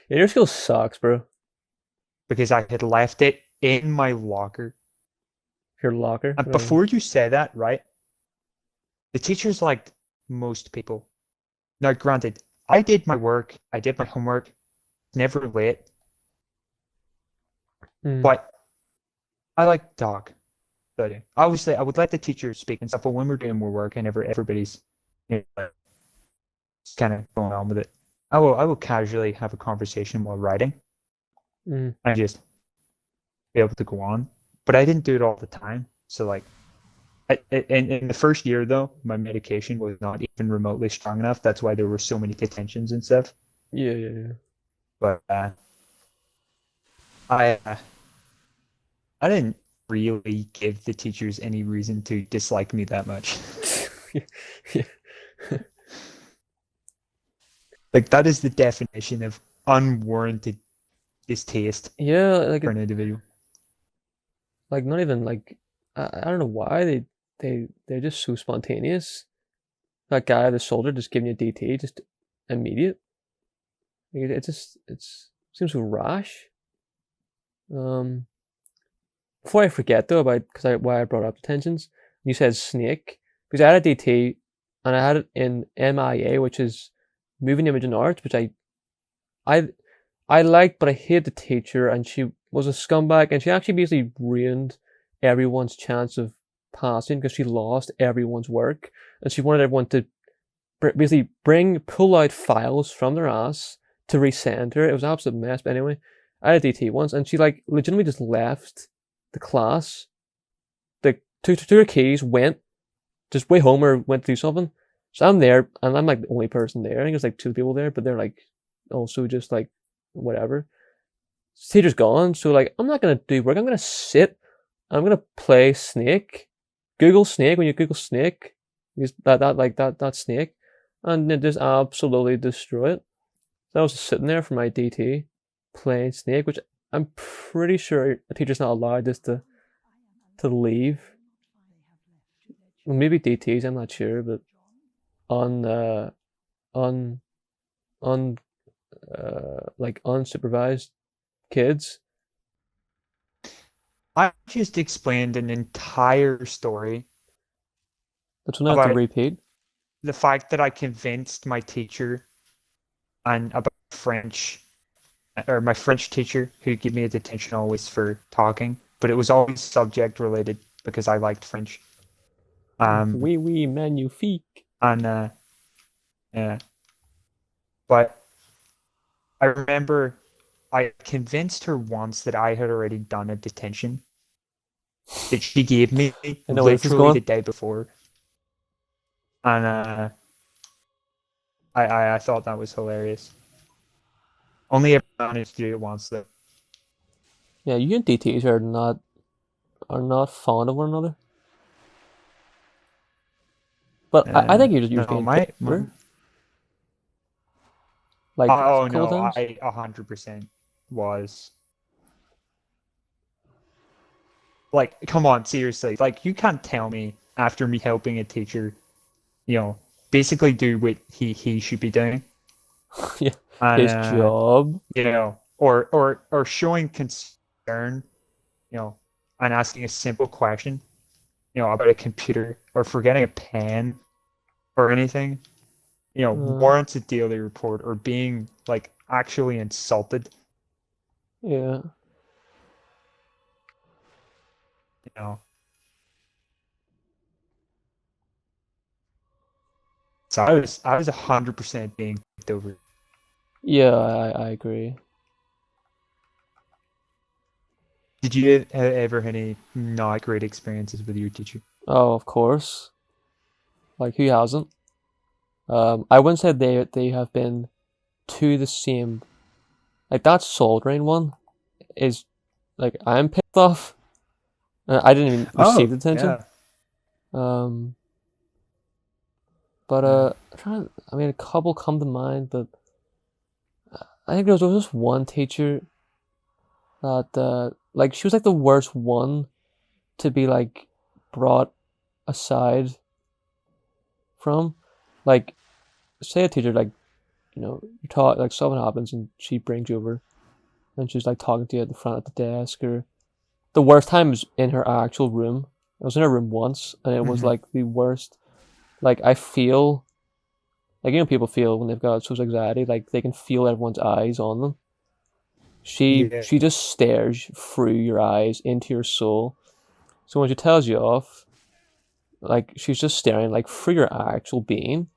Speaker 2: Yeah, your school sucks, bro.
Speaker 1: because I had left it in my locker.
Speaker 2: Your locker.
Speaker 1: And before you say that, right? The teacher's like most people. Now, granted, I did my work, I did my homework, never late,
Speaker 2: Mm.
Speaker 1: but I like to talk. But obviously, I would let the teacher speak and stuff, but when we're doing more work and everybody's kind of going on with it, I will casually have a conversation while writing
Speaker 2: Mm.
Speaker 1: and just be able to go on. But I didn't do it all the time. So like in the first year though, my medication was not even remotely strong enough. That's why there were so many detentions and stuff.
Speaker 2: Yeah, yeah, yeah.
Speaker 1: But I I didn't really give the teachers any reason to dislike me that much.
Speaker 2: Yeah.
Speaker 1: Like that is the definition of unwarranted distaste
Speaker 2: Yeah,
Speaker 1: for an individual.
Speaker 2: like not even like I don't know why they're just so spontaneous. That guy, the soldier, just giving you a DT, just immediate. Like, it's seems so rash. Um, Before I forget though about because I why I brought up detentions, you said snake because I had a DT and I had it in MIA, which is moving image and art, which I I liked, but I hated the teacher, and she was a scumbag, and she actually basically ruined everyone's chance of passing because she lost everyone's work, and she wanted everyone to basically pull out files from their ass to resend her. It was an absolute mess. But anyway, I had a DT once, and she like legitimately just left the class, like took her keys, went just way home or went to do something. So I'm there, and I'm like the only person there. I think there's like two people there, but they're like also just like whatever. Teacher's gone, so like I'm not gonna do work. I'm gonna sit. I'm gonna play Snake. Google Snake when you Google Snake, use that snake, and then just absolutely destroy it. So I was just sitting there for my DT, playing Snake, which I'm pretty sure a teacher's not allowed just to leave. Well, maybe DTs, I'm not sure, but on on on like unsupervised kids.
Speaker 1: I just explained an entire story
Speaker 2: That's when I have to
Speaker 1: about
Speaker 2: repeat.
Speaker 1: the fact that I convinced my teacher and about French or my French teacher who gave me a detention always for talking, but it was always subject related because I liked French. Um,
Speaker 2: Oui, oui, magnifique.
Speaker 1: and yeah, but I remember I convinced her once that I had already done a detention that she gave me
Speaker 2: I know where this is
Speaker 1: literally
Speaker 2: going.
Speaker 1: the day before, and I thought that was hilarious. Only ever managed to do it once though.
Speaker 2: Yeah, you and DTs are not fond of one another. But I think you're
Speaker 1: No,
Speaker 2: being
Speaker 1: my
Speaker 2: bitter. Like a
Speaker 1: oh
Speaker 2: couple
Speaker 1: no,
Speaker 2: times.
Speaker 1: I 100% was. Like, come on, seriously. Like, you can't tell me after me helping a teacher, you know, basically do what he should be doing,
Speaker 2: Yeah,
Speaker 1: and
Speaker 2: his job.
Speaker 1: or showing concern, you know, and asking a simple question, about a computer or forgetting a pen or anything,
Speaker 2: Uh,
Speaker 1: warrants a daily report or being like actually insulted,
Speaker 2: yeah,
Speaker 1: you know. So I was 100% being picked over.
Speaker 2: yeah, I agree.
Speaker 1: Did you ever have any not great experiences with your teacher?
Speaker 2: Oh, of course. Like who hasn't? I wouldn't say they have been to the same. Like that soldering one is like I'm pissed off. I didn't even receive
Speaker 1: Oh,
Speaker 2: the attention.
Speaker 1: yeah.
Speaker 2: Um, but
Speaker 1: Yeah.
Speaker 2: I mean, a couple come to mind, but I think there was just one teacher that like she was like the worst one to be like brought aside from. Like, say a teacher like you talk like something happens and she brings you over and she's like talking to you at the front at the desk, or the worst time was in her actual room. I was in her room once and it was
Speaker 1: Hmm.
Speaker 2: like the worst. Like I feel like people feel when they've got social anxiety, like they can feel everyone's eyes on them. She
Speaker 1: Yeah.
Speaker 2: she just stares through your eyes into your soul. So when she tells you off, like she's just staring like through your actual being.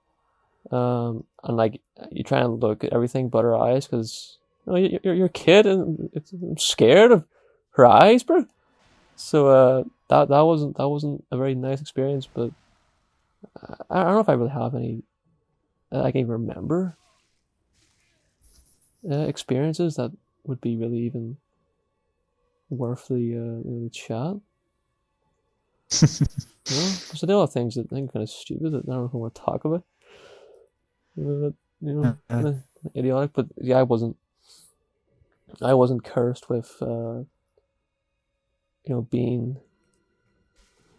Speaker 2: and like you try and look at everything but her eyes because you're a kid and I'm scared of her eyes, bro. So that wasn't a very nice experience, but I don't know if I really have any I can even remember experiences that would be really even worth the chat. Because I do a lot of things that I think kind of stupid that I don't know if I want to talk about. Idiotic. But yeah, I wasn't cursed with being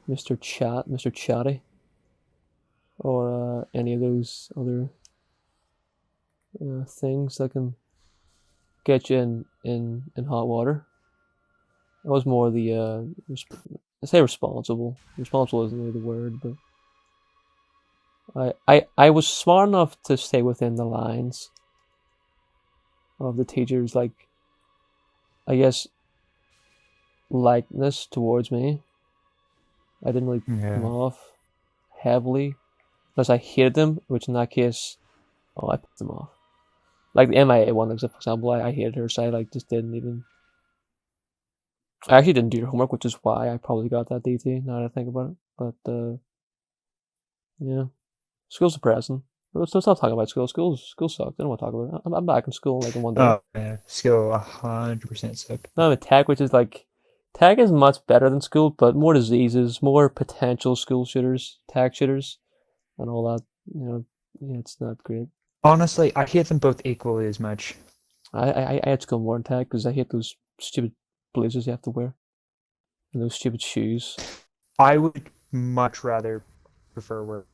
Speaker 2: Mr. Chatty, or any of those other things that can get you in hot water. I was more the I say responsible. Responsible isn't really the word, but I was smart enough to stay within the lines of the teacher's, like, I guess, likeness towards me. I didn't really come off heavily unless I hated them, which in that case, I put them off. Like the MIA one, for example, I hated her, so I just didn't even. I actually didn't do your homework, which is why I probably got that DT. Now that I think about it, but yeah, school's depressing. Let's stop talking about school. School sucks. I don't want to talk about it. I'm back in school in 1 day.
Speaker 1: Oh man, school 100% sucked.
Speaker 2: I'm in tech, which is tech is much better than school, but more diseases, more potential school shooters, tech shooters, and all that. Yeah, it's not great.
Speaker 1: Honestly, I hate them both equally as much.
Speaker 2: I had school more in tech because I hate those stupid blazers you have to wear and those stupid shoes.
Speaker 1: I would much rather prefer work.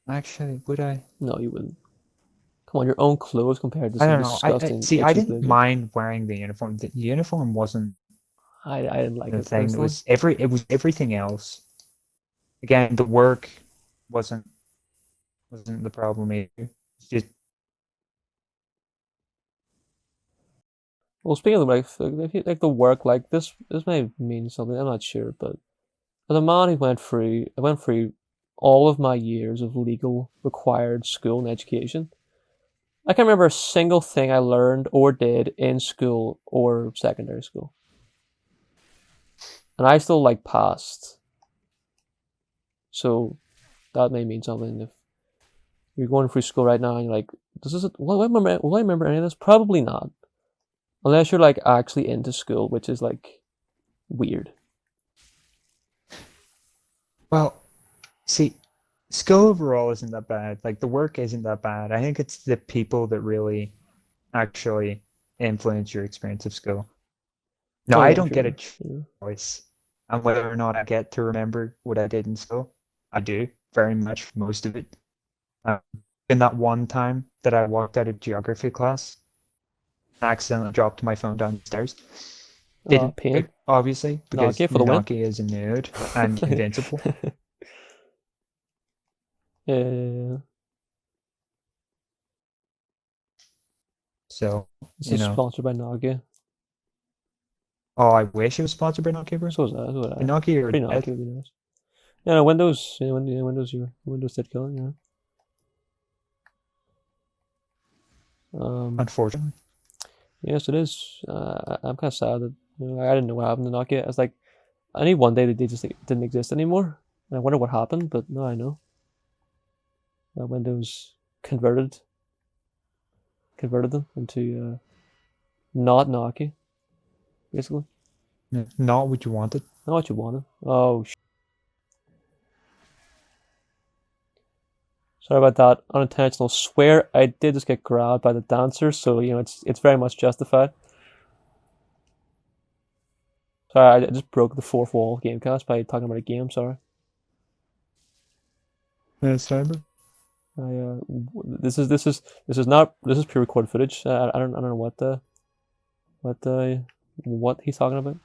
Speaker 1: Actually, would I?
Speaker 2: No, you wouldn't. Come on, your own clothes compared to
Speaker 1: I
Speaker 2: some
Speaker 1: don't know.
Speaker 2: disgusting.
Speaker 1: I
Speaker 2: itchy
Speaker 1: didn't
Speaker 2: blazer.
Speaker 1: mind wearing the uniform. The uniform wasn't
Speaker 2: I didn't like
Speaker 1: the
Speaker 2: it
Speaker 1: thing.
Speaker 2: personally.
Speaker 1: It was everything else. Again, the work wasn't the problem either. It's just
Speaker 2: Well, speaking of if you like the work, like this may mean something. I'm not sure, but as a man who I went through all of my years of legal required school and education. I can't remember a single thing I learned or did in school or secondary school, and I still passed. So that may mean something if you're going through school right now and you're like, will I remember any of this? Probably not, unless you're actually into school, which is weird.
Speaker 1: well, see, school overall isn't that bad. Like the work isn't that bad. I think it's the people that really actually influence your experience of school. No,
Speaker 2: Oh
Speaker 1: I
Speaker 2: yeah,
Speaker 1: don't get a
Speaker 2: sure. Yeah.
Speaker 1: choice on whether or not I get to remember what I did in school. I do very much most of it. In that one time that I walked out of geography class, I accidentally dropped my phone downstairs. Didn't do
Speaker 2: Pain.
Speaker 1: it, obviously, because
Speaker 2: Nokia for the win.
Speaker 1: Nokia is a nerd and invincible.
Speaker 2: Yeah.
Speaker 1: So,
Speaker 2: This
Speaker 1: you
Speaker 2: is
Speaker 1: know,
Speaker 2: sponsored by Nokia.
Speaker 1: oh, I wish it was sponsored by Nokia, bro.
Speaker 2: So is that. So would I.
Speaker 1: Nokia are
Speaker 2: Pretty Nokia
Speaker 1: dead.
Speaker 2: would be nice. Yeah, no, Windows. Yeah, Windows did kill it.
Speaker 1: Unfortunately.
Speaker 2: Yes, it is. I'm kind of sad that I didn't know what happened to Nokia. I was like, I knew one day that they just didn't exist anymore. And I wonder what happened, but now I know. Windows converted them into not Nokia, basically.
Speaker 1: Not what you wanted.
Speaker 2: Not what you wanted. Oh, sorry about that. Unintentional swear. I did just get grabbed by the dancer, so it's very much justified. Sorry, I just broke the fourth wall of Gamecast by talking about a game. Sorry.
Speaker 1: Cyber?
Speaker 2: This is pre-recorded footage. I don't know what he's talking about.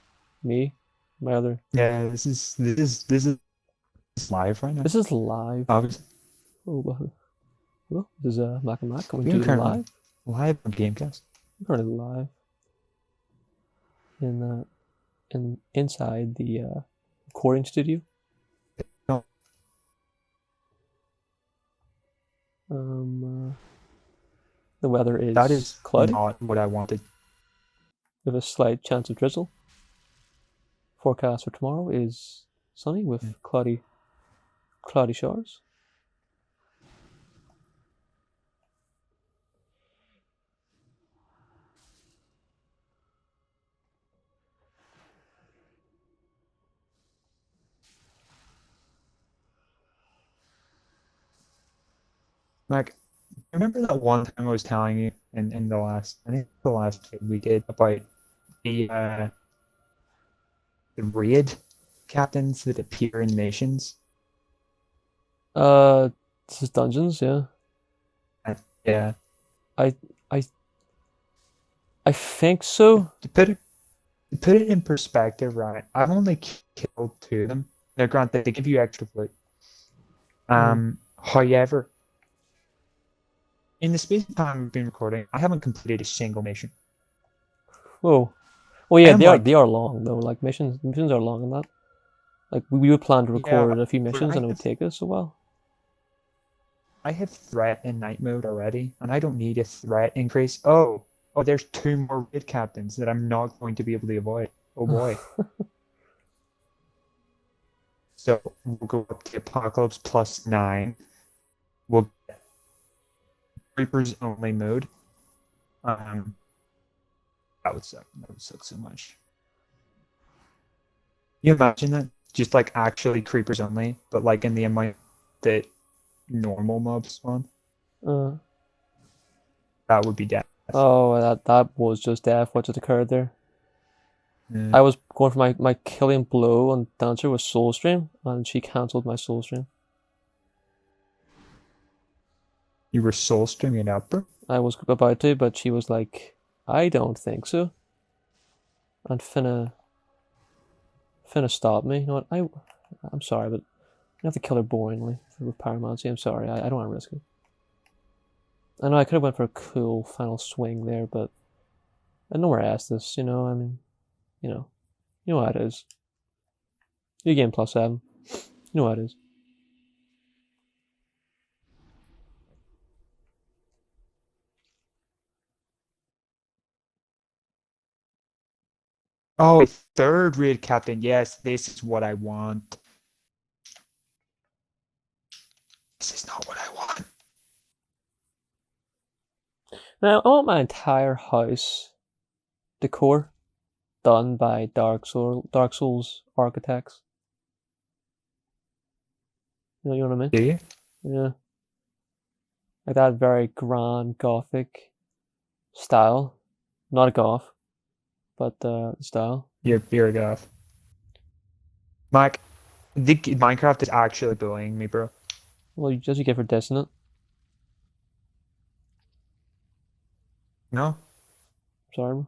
Speaker 2: Me, my other.
Speaker 1: Yeah, this is live right now.
Speaker 2: This is live.
Speaker 1: Obviously.
Speaker 2: Hello, this is Mac and Mac coming to
Speaker 1: You're
Speaker 2: you
Speaker 1: currently
Speaker 2: live.
Speaker 1: live on Gamecast.
Speaker 2: I'm currently live inside the recording studio.
Speaker 1: No.
Speaker 2: The weather
Speaker 1: That
Speaker 2: is
Speaker 1: is
Speaker 2: cloudy
Speaker 1: not what I wanted.
Speaker 2: with a slight chance of drizzle. Forecast for tomorrow is sunny with cloudy showers.
Speaker 1: Like, remember that one time I was telling you in the last, I think the last trade we did about the raid captains that appear in nations?
Speaker 2: This is dungeons, yeah.
Speaker 1: Yeah.
Speaker 2: I I I think so.
Speaker 1: To put it in perspective, right? I've only killed two of them. Now, granted, they give you extra loot. However, in the space of time we've been recording, I haven't completed a single mission.
Speaker 2: Whoa. Well, yeah,
Speaker 1: And I'm like,
Speaker 2: they are long though. Like missions are long in that. Like we would plan to
Speaker 1: yeah,
Speaker 2: record a few
Speaker 1: but
Speaker 2: missions and it would take us a while.
Speaker 1: I have threat in night mode already, and I don't need a threat increase. Oh, there's two more raid captains that I'm not going to be able to avoid. Oh boy. So we'll go up to Apocalypse +9. We'll get Creepers only mode. Um, that would suck. That would suck so much. Can you imagine that? Just like actually creepers only, but like in the amount that normal mobs spawn?
Speaker 2: Uh,
Speaker 1: That would be death.
Speaker 2: oh, that was just death. What just occurred there?
Speaker 1: Yeah.
Speaker 2: I was going for my killing blow on Dancer with Soulstream, and she cancelled my Soulstream.
Speaker 1: You were soul streaming up, bro?
Speaker 2: I was about to, but she was like, I don't think so. And finna stop me. You know what? I'm sorry, but you have to kill her boringly with pyromancy. I'm sorry. I don't want to risk it. I know I could have went for a cool final swing there, but I know where I asked this, you know, I mean, you know how it is. New game +7. You know how it is.
Speaker 1: Oh, third raid captain. Yes, this is what I want. This is not what I want.
Speaker 2: Now, I want my entire house decor done by Dark Souls architects. You know what I mean?
Speaker 1: Do you?
Speaker 2: Yeah. Like that very grand gothic style. Not a goth, but style.
Speaker 1: You're a goth. Mike, Minecraft is actually bullying me, bro.
Speaker 2: Well, you get for dissing it.
Speaker 1: No?
Speaker 2: Sorry, bro.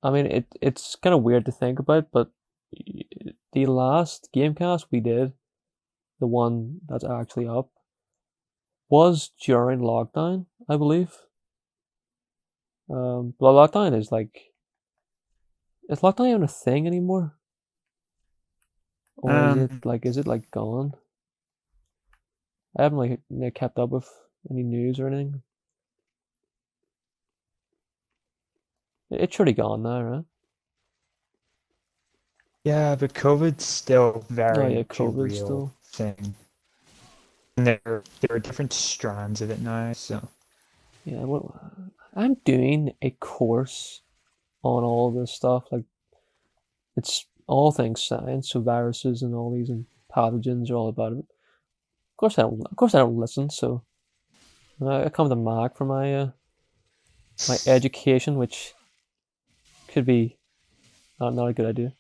Speaker 2: I mean, it's kind of weird to think about, but the last Gamecast we did, the one that's actually up, was during lockdown, I believe. But lockdown is lockdown even a thing anymore, or
Speaker 1: Um,
Speaker 2: is it like gone? I haven't kept up with any news or anything. It's surely gone now, right?
Speaker 1: yeah, but COVID's still
Speaker 2: Oh
Speaker 1: very
Speaker 2: yeah,
Speaker 1: much a
Speaker 2: COVID
Speaker 1: real
Speaker 2: still.
Speaker 1: thing. And there are different strands of it now, so
Speaker 2: Yeah, I'm doing a course on all this stuff. Like it's all things science, so viruses and all these and pathogens are all about it. Of course I don't listen. So I come to Mac for my education, which could be not a good idea.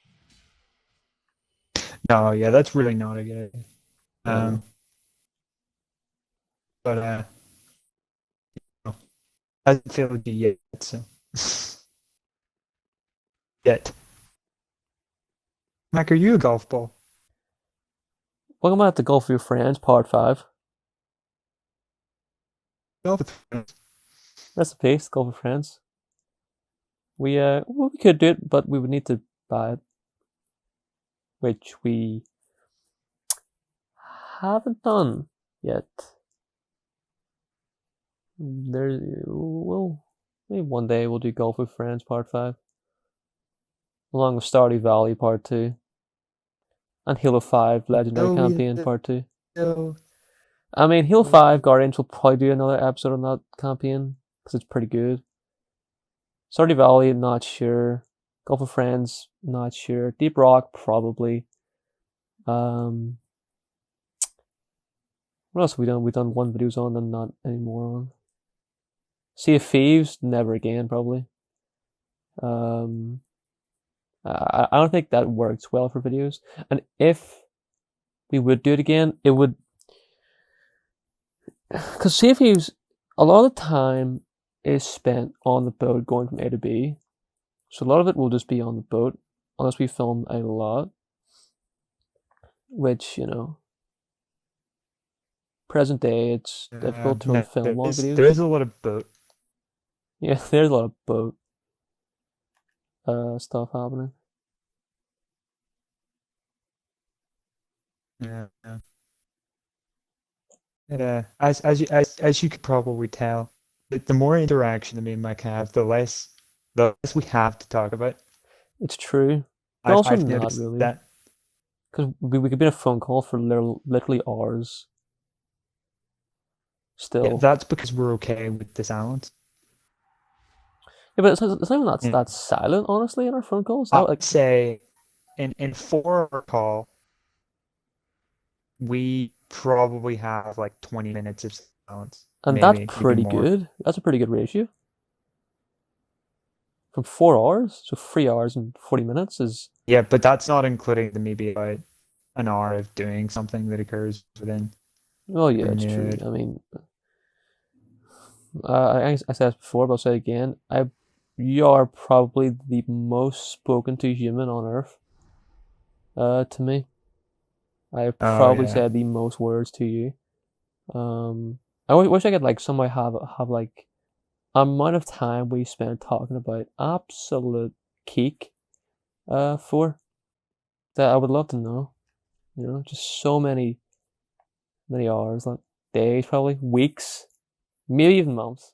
Speaker 1: no, yeah, that's really not a good idea.
Speaker 2: Yeah, I know.
Speaker 1: But no, hasn't failed you yet, so yet. Mac, are you a golf ball?
Speaker 2: Welcome back to Golf with Your Friends, Part 5.
Speaker 1: Golf with friends.
Speaker 2: That's the pace, Golf with Friends. We could do it, but we would need to buy it, which we haven't done yet. Maybe one day we'll do Golf with Friends Part 5, along with Stardew Valley Part 2, and Halo 5 Legendary Campaign Part 2.
Speaker 1: No.
Speaker 2: I mean, Halo 5 Guardians will probably do another episode on that campaign, because it's pretty good. Stardew Valley, not sure. Golf with Friends, not sure. Deep Rock, probably. What else have we done? We've done one videos on and not anymore on. Sea of Thieves, never again, probably. I don't think that works well for videos. And if we would do it again, it would... Because Sea of Thieves, a lot of the time is spent on the boat going from A to B. So a lot of it will just be on the boat, unless we film a lot. Which, present day, it's difficult to really film long videos.
Speaker 1: There is a lot of boat.
Speaker 2: Yeah, there's a lot of boat stuff happening.
Speaker 1: Yeah. As you could probably tell, the more interaction that me and Mike have, the less we have to talk about.
Speaker 2: It's true. But also
Speaker 1: I've
Speaker 2: not
Speaker 1: noticed
Speaker 2: really.
Speaker 1: that.
Speaker 2: Because we could be in a phone call for literally hours. Still.
Speaker 1: Yeah, that's because we're okay with the silence.
Speaker 2: Yeah, but it's not even that silent, honestly, in our phone calls.
Speaker 1: I'd say in 4-hour call, we probably have like 20 minutes of silence.
Speaker 2: And that's pretty good. That's a pretty good ratio. From 4 hours, so 3 hours and 40 minutes is...
Speaker 1: Yeah, but that's not including the maybe about an hour of doing something that occurs within.
Speaker 2: Oh yeah, it's true. I mean, I said it before, but I'll say it again. You are probably the most spoken to human on Earth. To me, I probably said the most words to you. I wish I could like somehow have like amount of time we spent talking about absolute geek. For that, I would love to know. Just so many hours, like days, probably weeks, maybe even months.